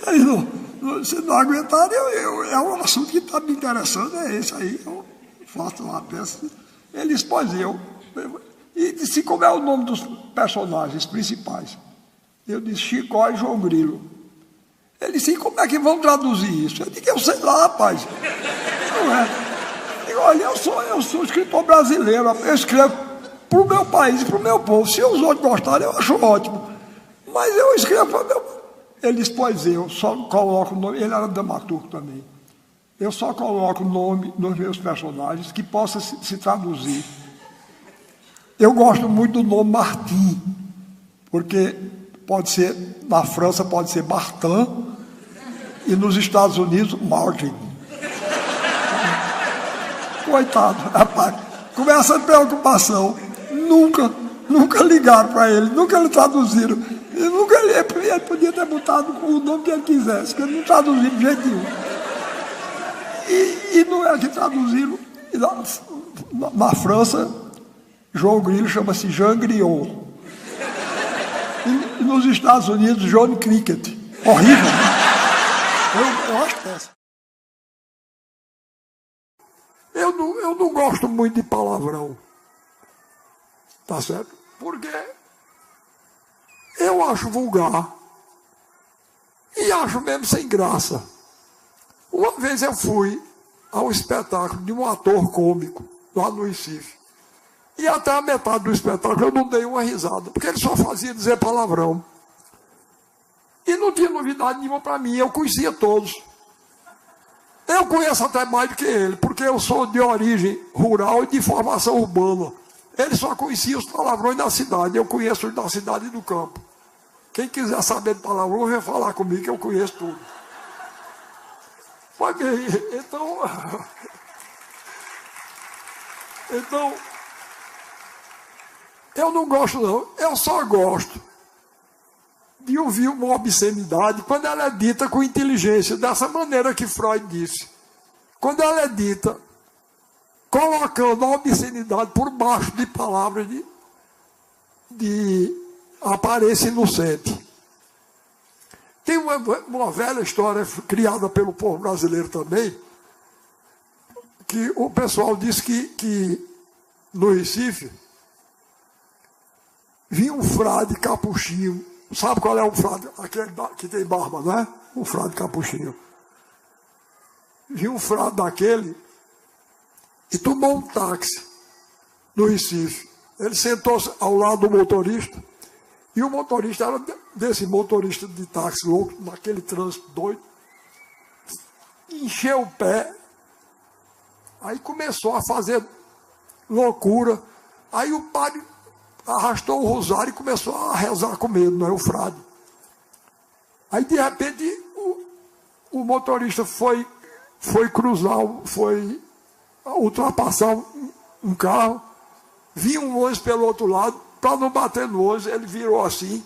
Ele não, se não aguentar, é um assunto que está me interessando, é esse aí. Eu faço uma peça. Ele disse, pois e disse, como é o nome dos personagens principais? Eu disse, Chicó e João Grilo. Ele disse, e como é que vão traduzir isso? Eu disse, eu sei lá, rapaz. Não é. Eu digo, olha, eu sou escritor brasileiro, eu escrevo para o meu país, para o meu povo. Se os outros gostarem, eu acho ótimo. Mas eu escrevo para o meu... Ele disse, pois eu só coloco o nome, ele era dramaturgo também. Eu só coloco o nome nos meus personagens que possa se traduzir. Eu gosto muito do nome Martim, porque pode ser, na França pode ser Martin, e nos Estados Unidos, Martin. Coitado, rapaz, com essa preocupação, nunca ligaram para ele, nunca lhe traduziram. Ele podia ter botado o nome que ele quisesse, que ele não traduziu de jeito nenhum. E não é que traduziram. Na França, João Grilo chama-se Jean Griot. E nos Estados Unidos, John Cricket. Horrível, né? Eu acho péssimo. Eu não gosto muito de palavrão. Tá certo? Porque eu acho vulgar. E acho mesmo sem graça. Uma vez eu fui ao espetáculo de um ator cômico lá no Recife. E até a metade do espetáculo eu não dei uma risada, porque ele só fazia dizer palavrão. E não tinha novidade nenhuma para mim, eu conhecia todos. Eu conheço até mais do que ele, porque eu sou de origem rural e de formação urbana. Ele só conhecia os palavrões da cidade, eu conheço os da cidade e do campo. Quem quiser saber de palavrão, vem falar comigo que eu conheço tudo. Pois bem, então, eu não gosto não, eu só gosto de ouvir uma obscenidade quando ela é dita com inteligência, dessa maneira que Freud disse. Quando ela é dita colocando a obscenidade por baixo de palavras de aparência inocente. Tem uma velha história criada pelo povo brasileiro também, que o pessoal diz que no Recife vinha um frade capuchinho. Sabe qual é o frade? Aquele que tem barba, não é? O frade capuchinho. Vinha um frade daquele e tomou um táxi no Recife. Ele sentou-se ao lado do motorista. E o motorista era desse motorista de táxi louco, naquele trânsito doido. Encheu o pé. Aí começou a fazer loucura. Aí o padre arrastou o rosário e começou a rezar com medo, não é o frade. Aí de repente o motorista foi cruzar, foi ultrapassar um carro. Vinha um ônibus pelo outro lado. Para não bater no ônibus, ele virou assim.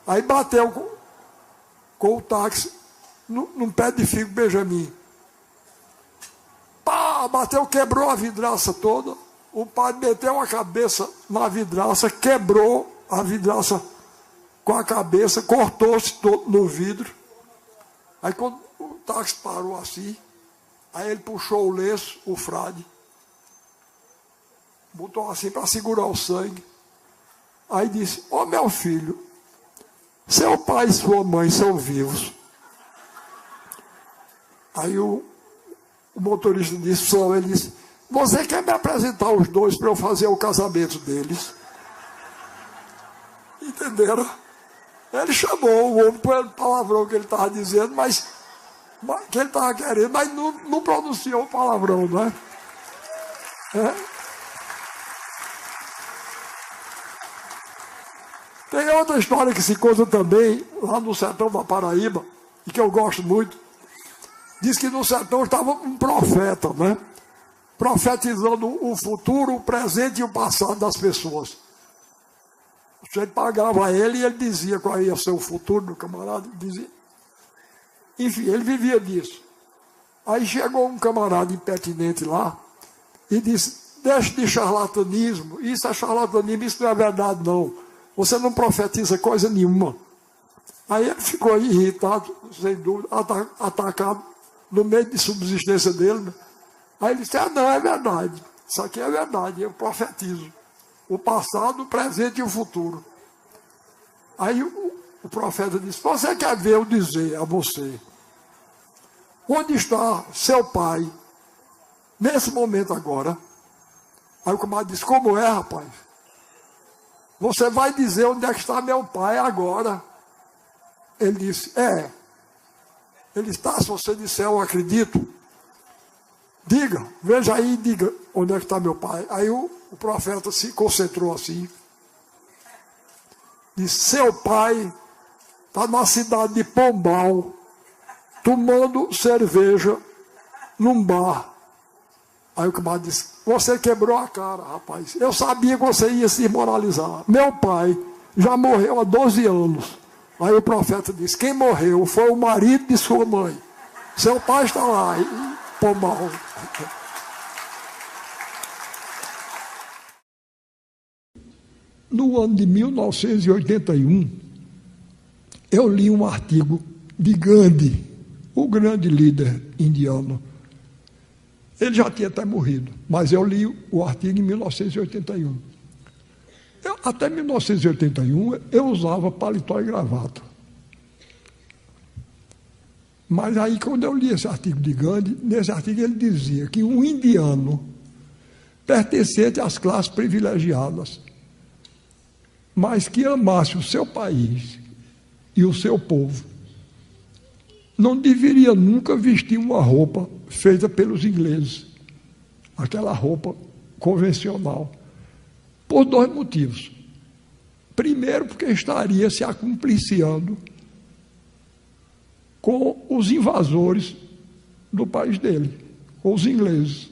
Aí bateu com o táxi num pé de figo Benjamin. Pá, bateu, quebrou a vidraça toda. O padre meteu a cabeça na vidraça, quebrou a vidraça com a cabeça, cortou-se todo no vidro. Aí quando o táxi parou assim, aí ele puxou o lenço, o frade, botou assim para segurar o sangue. Aí disse: ó, meu filho, seu pai e sua mãe são vivos. Aí o motorista disse, só, ele disse, você quer me apresentar os dois para eu fazer o casamento deles? Entenderam? Ele chamou o homem pelo palavrão que ele estava dizendo, mas que ele estava querendo, mas não pronunciou o palavrão, né? Tem outra história que se conta também, lá no sertão da Paraíba, e que eu gosto muito. Diz que no sertão estava um profeta, né? Profetizando o futuro, o presente e o passado das pessoas. O sujeito pagava ele e ele dizia qual ia ser o futuro do camarada. Dizia. Enfim, ele vivia disso. Aí chegou um camarada impertinente lá e disse, deixe de charlatanismo, isso é charlatanismo, isso não é verdade não. Você não profetiza coisa nenhuma. Aí ele ficou irritado, sem dúvida, atacado, no meio de subsistência dele. Né? Aí ele disse, não, é verdade. Isso aqui é verdade, eu profetizo. O passado, o presente e o futuro. Aí o profeta disse, você quer ver eu dizer a você, onde está seu pai, nesse momento agora? Aí o camarada disse, como é, rapaz? Você vai dizer onde é que está meu pai agora. Ele disse, ele está, se você disser, eu acredito. Diga, veja aí e diga onde é que está meu pai. Aí o profeta se concentrou assim. Disse, seu pai está na cidade de Pombal, tomando cerveja num bar. Aí o camarada disse, você quebrou a cara, rapaz. Eu sabia que você ia se desmoralizar. Meu pai já morreu há 12 anos. Aí o profeta disse, quem morreu foi o marido de sua mãe. Seu pai está lá em Pombal. No ano de 1981, eu li um artigo de Gandhi, o grande líder indiano. Ele já tinha até morrido, mas eu li o artigo em 1981. Até 1981, eu usava paletó e gravata. Mas aí, quando eu li esse artigo de Gandhi, nesse artigo ele dizia que um indiano pertencente às classes privilegiadas, mas que amasse o seu país e o seu povo, não deveria nunca vestir uma roupa feita pelos ingleses, aquela roupa convencional, por dois motivos. Primeiro, porque estaria se acumpliciando com os invasores do país dele, com os ingleses.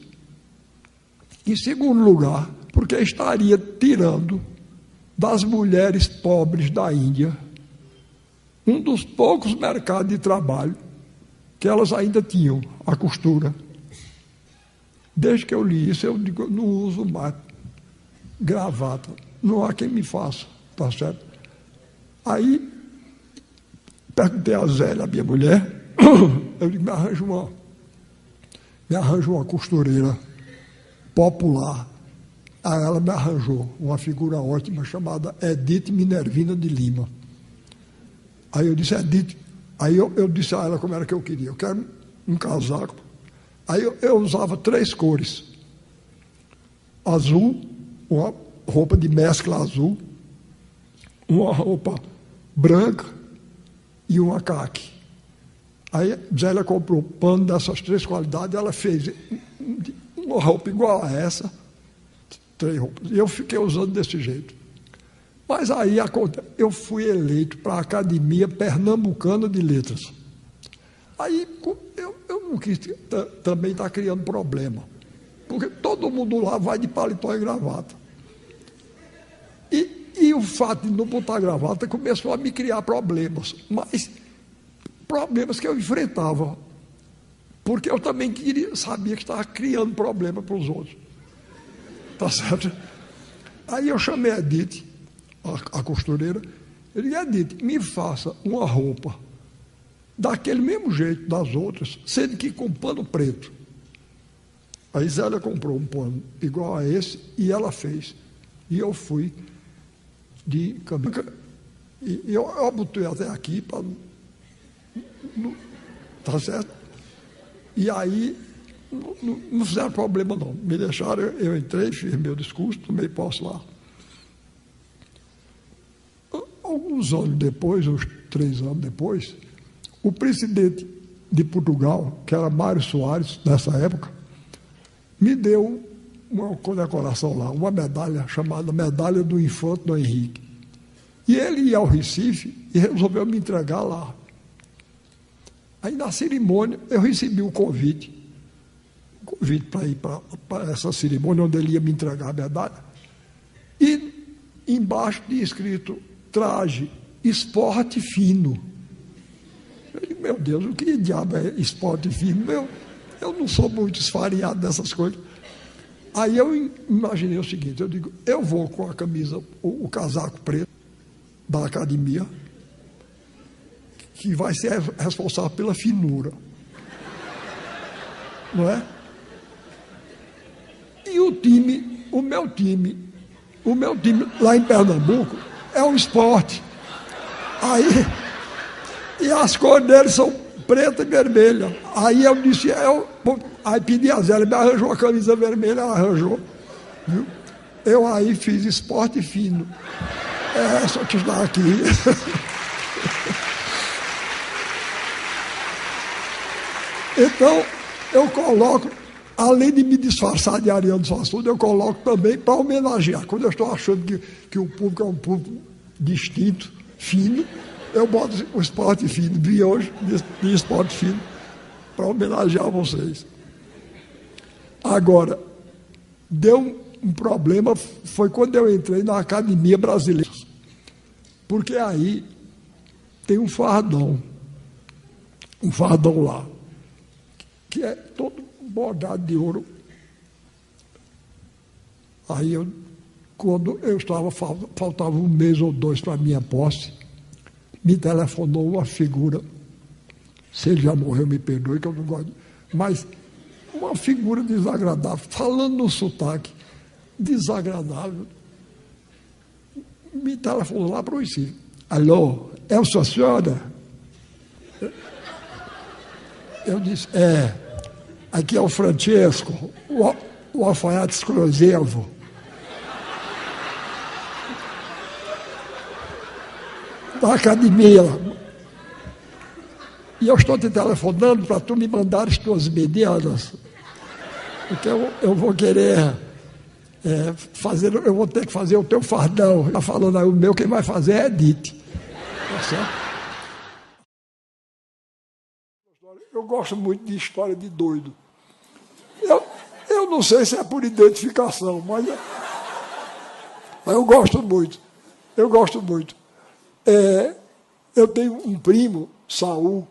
Em segundo lugar, porque estaria tirando das mulheres pobres da Índia um dos poucos mercados de trabalho que elas ainda tinham, a costura. Desde que eu li isso, eu digo, não uso mais gravata, não há quem me faça, tá certo? Aí, perguntei a Zélia, a minha mulher, eu digo, me arranja uma costureira popular. Aí ela me arranjou uma figura ótima chamada Edith Minervina de Lima. Aí eu disse, Edith, aí eu disse a ela como era que eu queria. Eu quero um casaco. Aí eu usava 3 cores. Azul, uma roupa de mescla azul, uma roupa branca e uma caque. Aí Zélia comprou pano dessas 3 qualidades, ela fez uma roupa igual a essa, 3 roupas. E eu fiquei usando desse jeito. Mas aí eu fui eleito para a Academia Pernambucana de Letras. Aí eu não quis também estar criando problema, porque todo mundo lá vai de paletó e gravata. E o fato de não botar gravata começou a me criar problemas, mas problemas que eu enfrentava, porque eu também sabia que estava criando problema para os outros. Tá certo? Aí eu chamei a Edith, a costureira, eu disse, Edith, me faça uma roupa daquele mesmo jeito das outras, sendo que com pano preto. A Zélia comprou um pano igual a esse e ela fez. E eu fui de camisa. E eu botei até aqui para. Tá certo? E aí não fizeram problema, não. Me deixaram, eu entrei, fiz meu discurso, tomei posse lá. Alguns anos depois, uns 3 anos depois, o presidente de Portugal, que era Mário Soares, nessa época, me deu uma condecoração lá, uma medalha chamada Medalha do Infante Dom Henrique. E ele ia ao Recife e resolveu me entregar lá. Aí, na cerimônia, eu recebi o convite para ir para essa cerimônia, onde ele ia me entregar a medalha. E embaixo tinha escrito, traje, esporte fino. Eu digo, meu Deus, o que diabo é esporte fino? Eu não sou muito esfareado dessas coisas. Aí eu imaginei o seguinte, eu digo, eu vou com a camisa, o casaco preto da academia, que vai ser responsável pela finura. Não é? E o meu time lá em Pernambuco é um esporte. Aí, e as cores deles são preta e vermelha. Aí eu disse, aí pedi a Zé, ele me arranjou a camisa vermelha, ela arranjou. Viu? Eu aí fiz esporte fino. É essa que está aqui. Então, eu coloco, além de me disfarçar de Ariano Suassuna, eu coloco também para homenagear. Quando eu estou achando que o público é um público distinto, fino, eu boto o esporte fino, vi hoje de esporte fino, para homenagear vocês. Agora, deu um problema, foi quando eu entrei na Academia Brasileira, porque aí tem um fardão lá, que é todo bordado de ouro. Aí, quando eu estava, faltava 1 mês ou 2 para a minha posse, me telefonou uma figura, se ele já morreu, me perdoe, que eu não gosto, mas uma figura desagradável, falando no sotaque, desagradável, me telefonou lá para o Recife. Alô, é a sua senhora? Eu disse, aqui é o Francesco, o alfaiate exclusivo. Da academia. E eu estou te telefonando para tu me mandar as tuas medidas, porque eu vou querer eu vou ter que fazer o teu fardão. Está falando aí, o meu, quem vai fazer é Edith. Tá certo? Eu gosto muito de história de doido. Eu não sei se é por identificação, mas eu gosto muito. Eu gosto muito. Eu tenho um primo, Saul.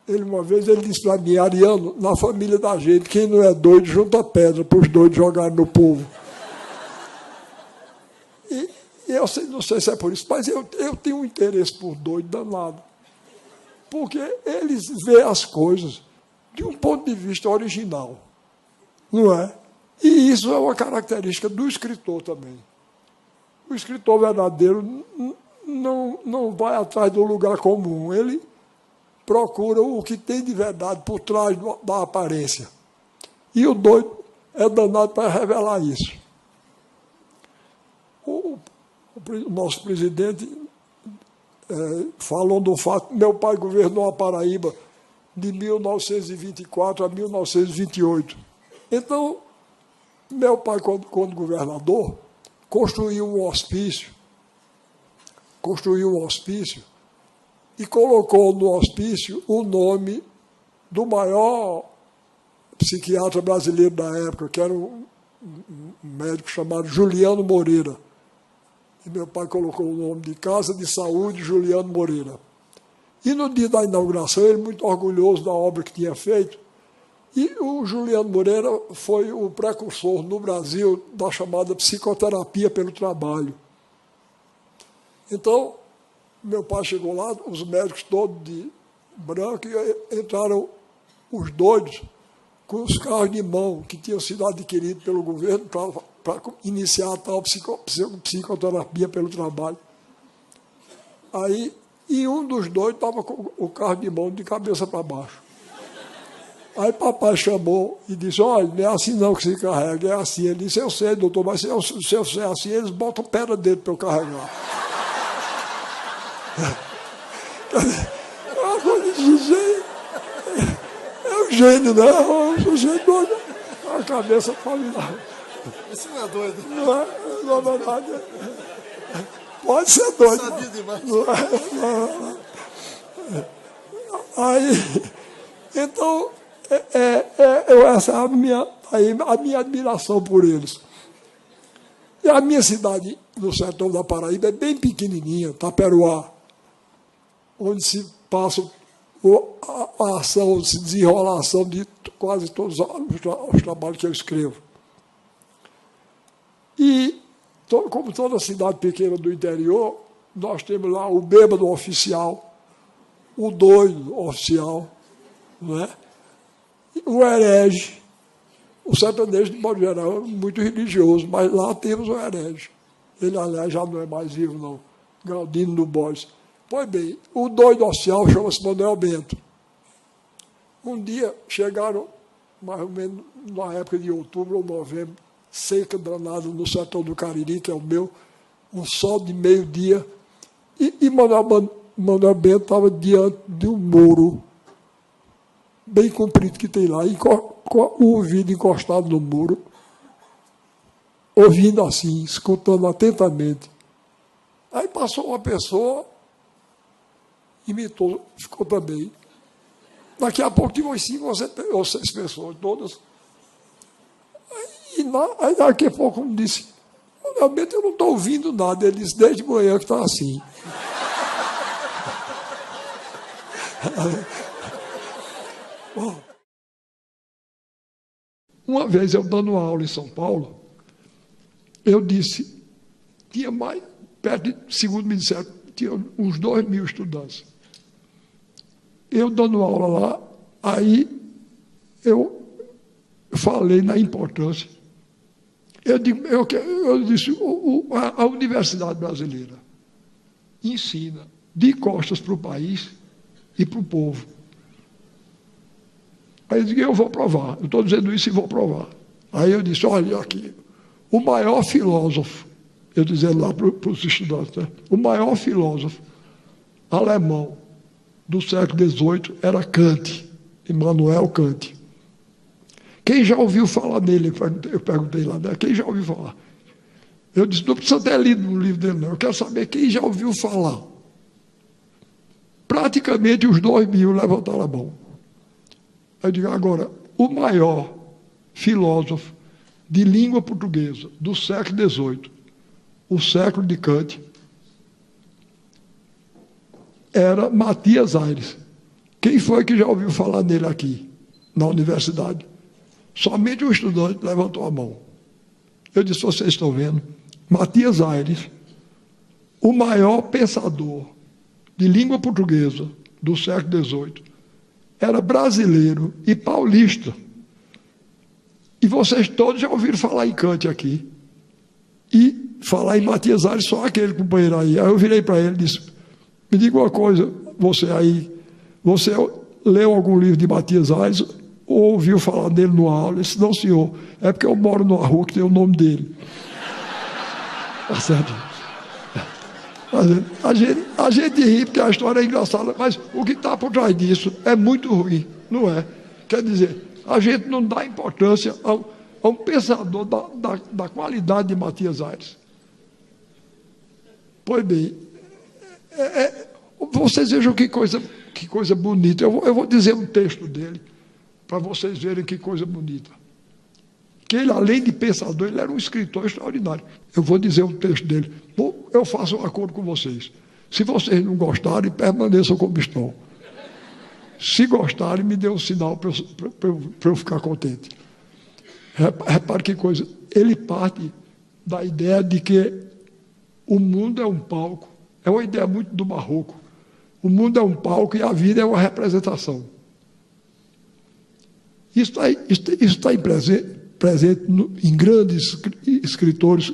Uma vez ele disse para mim, Ariano, na família da gente, quem não é doido, junta pedra para os doidos jogarem no povo. E eu não sei se é por isso, mas eu tenho um interesse por doido danado. Porque eles veem as coisas de um ponto de vista original, não é? E isso é uma característica do escritor também. O escritor verdadeiro não vai atrás do lugar comum, ele procura o que tem de verdade por trás da aparência. E o doido é danado para revelar isso. O nosso presidente falou do fato que meu pai governou a Paraíba de 1924 a 1928. Então, meu pai, quando governador, construiu um hospício e colocou no hospício o nome do maior psiquiatra brasileiro da época, que era um médico chamado Juliano Moreira. E meu pai colocou o nome de Casa de Saúde Juliano Moreira. E no dia da inauguração, ele muito orgulhoso da obra que tinha feito, e o Juliano Moreira foi o precursor no Brasil da chamada psicoterapia pelo trabalho. Então, meu pai chegou lá, os médicos todos de branco, e entraram os doidos com os carros de mão que tinham sido adquiridos pelo governo para iniciar a tal psicoterapia pelo trabalho. Aí, e um dos doidos estava com o carro de mão de cabeça para baixo. Aí papai chamou e disse, olha, não é assim não que se carrega, é assim. Ele disse, eu sei, doutor, mas se eu sei assim, eles botam pedra dentro para eu carregar. É uma coisa de gênio. É um gênio, né? Um sujeito doido. A cabeça para me dar. Isso não é doido. Não é, na verdade. Pode ser doido. Sabia demais. Não. Aí, então, essa é a minha admiração por eles. E a minha cidade, no sertão da Paraíba, é bem pequenininha, Taperoá, onde se passa a ação, se desenrola a ação de quase todos os trabalhos que eu escrevo. E, como toda cidade pequena do interior, nós temos lá o bêbado oficial, o doido oficial, não é? O herege, o sertanejo, de modo geral, é muito religioso, mas lá temos o herege. Ele, aliás, já não é mais vivo, não. Galdino do Borges. Pois bem, o doido oficial chama-se Manuel Bento. Um dia chegaram, mais ou menos na época de outubro ou novembro, seca danada no sertão do Cariri, que é o meu, um sol de meio-dia, e Manuel Bento estava diante de um muro bem comprido que tem lá, e com o ouvido encostado no muro, ouvindo assim, escutando atentamente. Aí passou uma pessoa, imitou, ficou também. Daqui a pouco tinha umas 5 ou 6 pessoas, todas. Aí daqui a pouco um disse, realmente eu não estou ouvindo nada. Ele disse, desde manhã que está assim. Bom, uma vez eu dando aula em São Paulo, eu disse, tinha mais, perto de, segundo me disseram, tinha uns 2.000 estudantes. Eu dando aula lá, aí eu falei na importância. Eu disse, a Universidade Brasileira ensina de costas para o país e para o povo. Aí eu disse, eu vou provar, eu estou dizendo isso e vou provar. Aí eu disse, olha aqui, o maior filósofo, eu dizendo lá para os estudantes, né? O maior filósofo alemão do século XVIII era Kant, Immanuel Kant. Quem já ouviu falar dele? Eu perguntei lá, né? Quem já ouviu falar? Eu disse, não precisa ter lido no livro dele, não. Eu quero saber quem já ouviu falar. Praticamente os 2.000 levantaram a mão. Eu digo, agora, o maior filósofo de língua portuguesa do século XVIII, o século de Kant, era Matias Aires. Quem foi que já ouviu falar nele aqui, na universidade? Somente um estudante levantou a mão. Eu disse, vocês estão vendo? Matias Aires, o maior pensador de língua portuguesa do século XVIII, era brasileiro e paulista. E vocês todos já ouviram falar em Kant aqui. E falar em Matias Aires, só aquele companheiro aí. Aí eu virei para ele e disse, me diga uma coisa, você aí, você leu algum livro de Matias Aires ou ouviu falar dele numa aula? Eu disse, não, senhor, é porque eu moro numa rua que tem o nome dele. Tá certo? A gente ri porque a história é engraçada, mas o que está por trás disso é muito ruim, não é? Quer dizer, a gente não dá importância a um pensador da qualidade de Matias Aires. Pois bem, vocês vejam que coisa bonita. Eu vou dizer um texto dele, para vocês verem que coisa bonita. Que ele, além de pensador, ele era um escritor extraordinário. Eu vou dizer um texto dele. Eu faço um acordo com vocês. Se vocês não gostarem, permaneçam como estão. Se gostarem, me dê um sinal para eu ficar contente. Repare que coisa. Ele parte da ideia de que o mundo é um palco. É uma ideia muito do barroco. O mundo é um palco e a vida é uma representação. Isso está presente em grandes escritores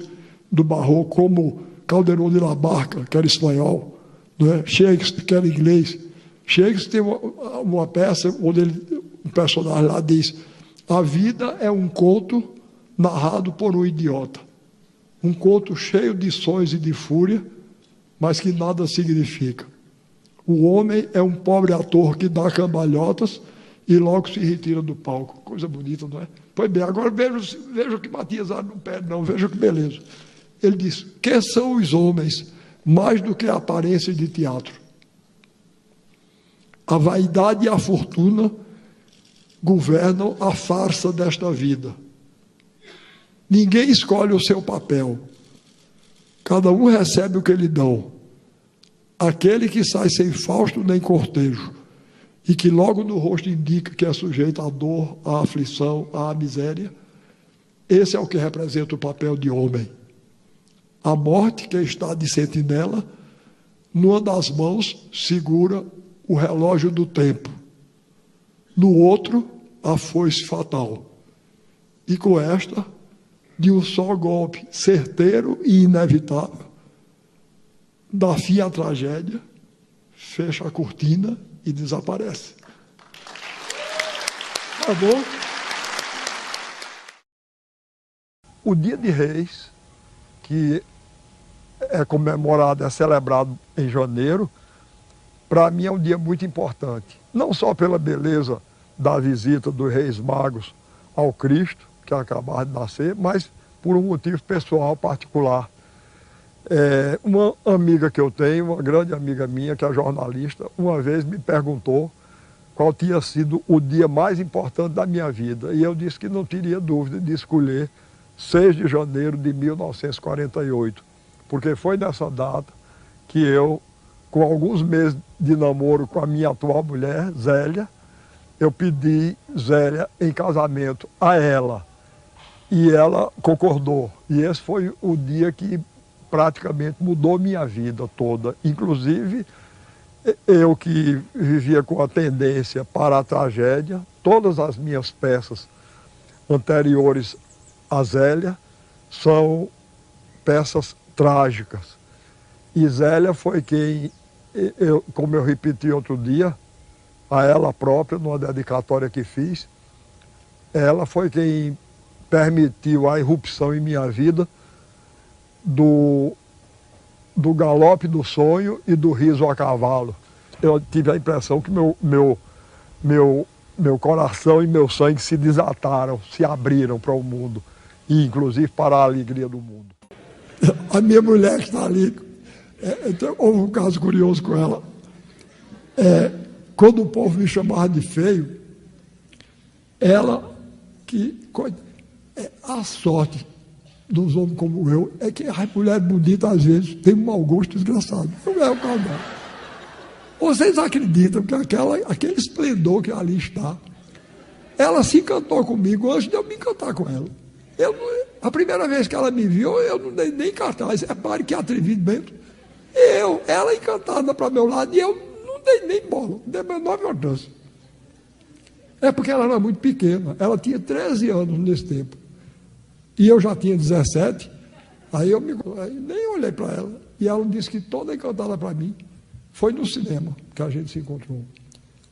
do barroco, como Calderón de la Barca, que era espanhol, não é? Shakespeare, que era inglês. Shakespeare tem uma peça onde um personagem lá diz: a vida é um conto narrado por um idiota. Um conto cheio de sonhos e de fúria, mas que nada significa. O homem é um pobre ator que dá cambalhotas e logo se retira do palco. Coisa bonita, não é? Pois bem, agora veja o que Matias não pede, não, veja que beleza. Ele diz: que são os homens mais do que a aparência de teatro? A vaidade e a fortuna governam a farsa desta vida. Ninguém escolhe o seu papel. Cada um recebe o que lhe dão. Aquele que sai sem Fausto nem cortejo, e que logo no rosto indica que é sujeito à dor, à aflição, à miséria, esse é o que representa o papel de homem. A morte, que está de sentinela, numa das mãos segura o relógio do tempo, no outro a foice fatal. E com esta, de um só golpe certeiro e inevitável, dá fim à tragédia, fecha a cortina e desaparece. Tá bom? O Dia de Reis, que é comemorado, é celebrado em janeiro, para mim é um dia muito importante. Não só pela beleza da visita dos Reis Magos ao Cristo, que acabaram de nascer, mas por um motivo pessoal particular. Uma amiga que eu tenho, uma grande amiga minha, que é jornalista, uma vez me perguntou qual tinha sido o dia mais importante da minha vida. E eu disse que não teria dúvida de escolher 6 de janeiro de 1948, porque foi nessa data que eu, com alguns meses de namoro com a minha atual mulher, Zélia, eu pedi Zélia em casamento a ela. E ela concordou. E esse foi o dia que praticamente mudou minha vida toda. Inclusive, eu que vivia com a tendência para a tragédia, todas as minhas peças anteriores a Zélia são peças trágicas. E Zélia foi quem, como eu repeti outro dia, a ela própria, numa dedicatória que fiz, ela foi quem permitiu a irrupção em minha vida do galope do sonho e do riso a cavalo. Eu tive a impressão que meu coração e meu sangue se desataram, se abriram para o mundo, e inclusive para a alegria do mundo. A minha mulher que está ali, houve um caso curioso com ela. Quando o povo me chamava de feio, ela que... A sorte dos homens como eu é que a mulher bonita, às vezes, tem um mau gosto desgraçado. Não é o caso dela. Vocês acreditam que aquele esplendor que ali está, ela se encantou comigo antes de eu me encantar com ela. A primeira vez que ela me viu, eu não dei nem cartaz. Repare que atrevimento. Ela encantada para meu lado, e eu não dei nem bola, não dei a menor importância. É porque ela era muito pequena. Ela tinha 13 anos nesse tempo. E eu já tinha 17. Aí eu nem olhei para ela. E ela disse que toda encantada para mim foi no cinema que a gente se encontrou.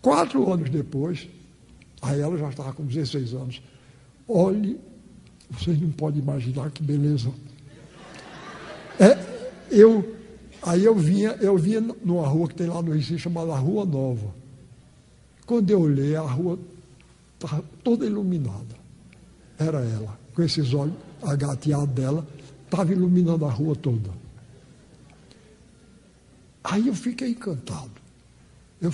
4 anos depois, aí ela já estava com 16 anos. Olhe, vocês não podem imaginar que beleza. Aí eu vinha numa rua que tem lá no Recife, chamada Rua Nova. Quando eu olhei, a rua estava toda iluminada. Era ela, com esses olhos agateados dela, estava iluminando a rua toda. Aí eu fiquei encantado. Eu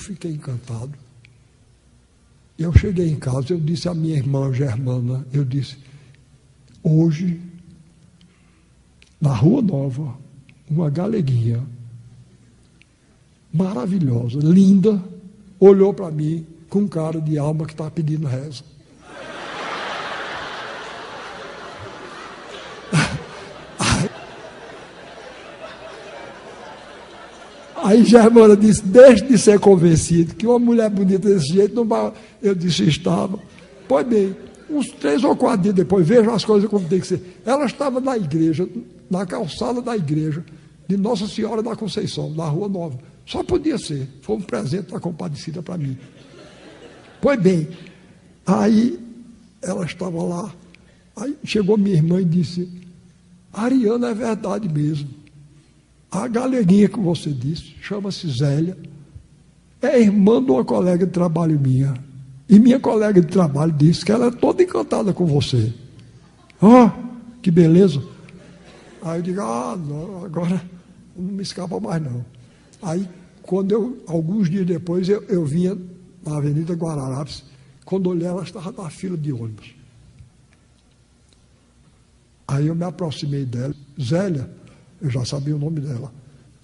cheguei em casa, eu disse à minha irmã Germana, eu disse: hoje, na Rua Nova, uma galeguinha maravilhosa, linda, olhou para mim com cara de alma que está pedindo reza. Aí Germana disse: deixe de ser convencido que uma mulher bonita desse jeito não vai. Eu disse: estava. Pois bem, uns 3 ou 4 dias depois, vejam as coisas como tem que ser. Ela estava na igreja, na calçada da igreja de Nossa Senhora da Conceição, na Rua Nova. Só podia ser. Foi um presente da Compadecida para mim. Pois bem, Aí ela estava lá, aí chegou minha irmã e disse: Ariana, é verdade mesmo. A galeguinha que você disse, chama-se Zélia, é irmã de uma colega de trabalho minha. E minha colega de trabalho disse que ela é toda encantada com você. Ó, que beleza. Aí eu digo: não, agora não me escapa mais não. Aí, alguns dias depois, eu vinha na Avenida Guararapes. Quando olhei, ela estava na fila de ônibus. Aí eu me aproximei dela. Zélia, eu já sabia o nome dela.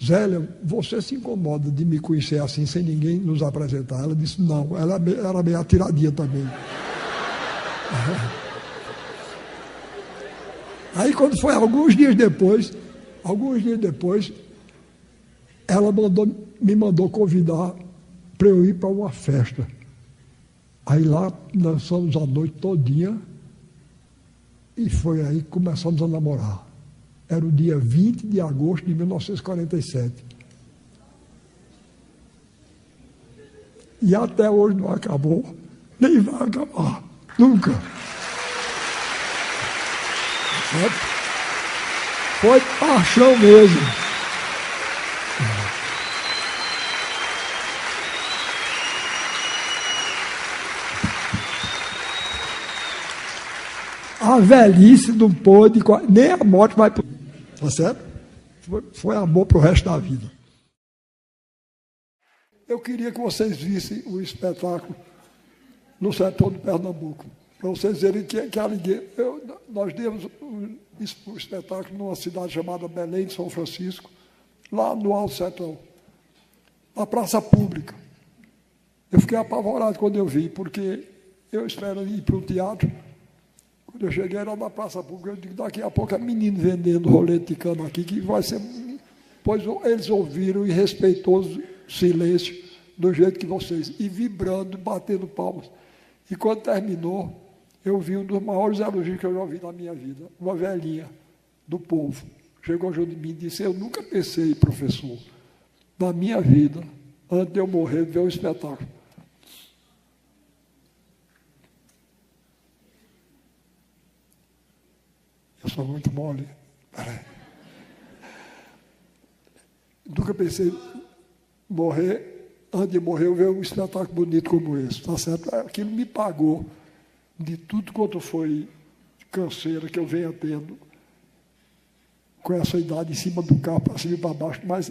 Zélia, você se incomoda de me conhecer assim, sem ninguém nos apresentar? Ela disse: não, ela era meio atiradinha também. Aí, quando foi alguns dias depois, ela me mandou convidar para eu ir para uma festa. Aí lá dançamos a noite todinha e foi aí que começamos a namorar. Era o dia 20 de agosto de 1947. E até hoje não acabou, nem vai acabar, nunca. Foi paixão mesmo. A velhice não pôde, nem a morte vai poder. Tá certo? Foi amor para o resto da vida. Eu queria que vocês vissem o espetáculo no sertão de Pernambuco, para vocês verem que alegria. Nós demos o espetáculo numa cidade chamada Belém de São Francisco, lá no Alto Sertão, na praça pública. Eu fiquei apavorado quando eu vi, porque eu espero ir para o teatro. Quando eu cheguei, era na praça pública, eu digo: daqui a pouco é menino vendendo rolete de cana aqui, que vai ser... Pois eles ouviram em respeitoso silêncio, do jeito que vocês, e vibrando, batendo palmas. E quando terminou, eu vi um dos maiores elogios que eu já ouvi na minha vida. Uma velhinha do povo chegou junto de mim e disse: eu nunca pensei, professor, na minha vida, antes de eu morrer, ver um espetáculo. Eu sou muito mole. Nunca pensei morrer, antes de morrer, eu ver um espetáculo bonito como esse, tá certo? Aquilo me pagou de tudo quanto foi canseira que eu venha tendo com essa idade em cima do carro, para cima e para baixo, mas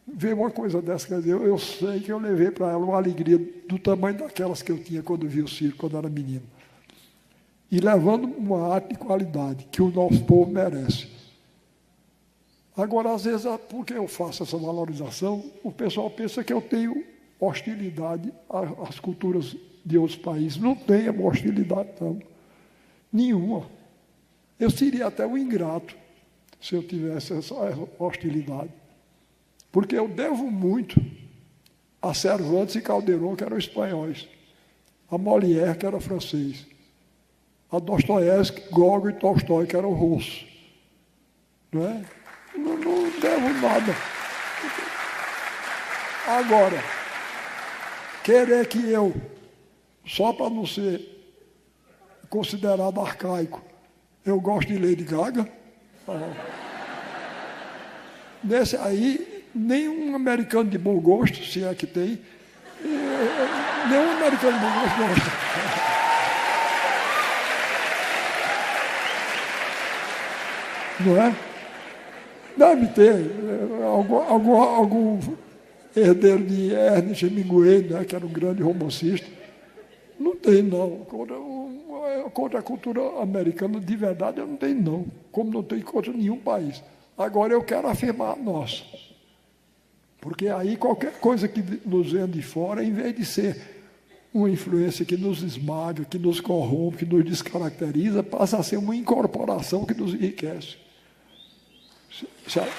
ver uma coisa dessa, quer dizer, eu sei que eu levei para ela uma alegria do tamanho daquelas que eu tinha quando vi o circo, quando era menino. E levando uma arte de qualidade que o nosso povo merece. Agora, às vezes, porque eu faço essa valorização, o pessoal pensa que eu tenho hostilidade às culturas de outros países. Não tenho hostilidade, não. Nenhuma. Eu seria até um ingrato se eu tivesse essa hostilidade. Porque eu devo muito a Cervantes e Calderón, que eram espanhóis, a Molière, que era francês, a Dostoiévski, Gogol e Tolstói, que eram russos. Não é? Não devo nada. Agora, querer que eu, só para não ser considerado arcaico, eu gosto de Lady Gaga. Nesse aí, nenhum americano de bom gosto, se é que tem, nenhum americano de bom gosto gosta. Não é? Deve ter algum herdeiro de Ernest Hemingway, né, que era um grande romancista. Não tem, não. Contra a cultura americana, de verdade, eu não tenho, não. Como não tenho contra nenhum país. Agora, eu quero afirmar a nossa. Porque aí, qualquer coisa que nos venha de fora, em vez de ser uma influência que nos esmaga, que nos corrompe, que nos descaracteriza, passa a ser uma incorporação que nos enriquece. Sabe?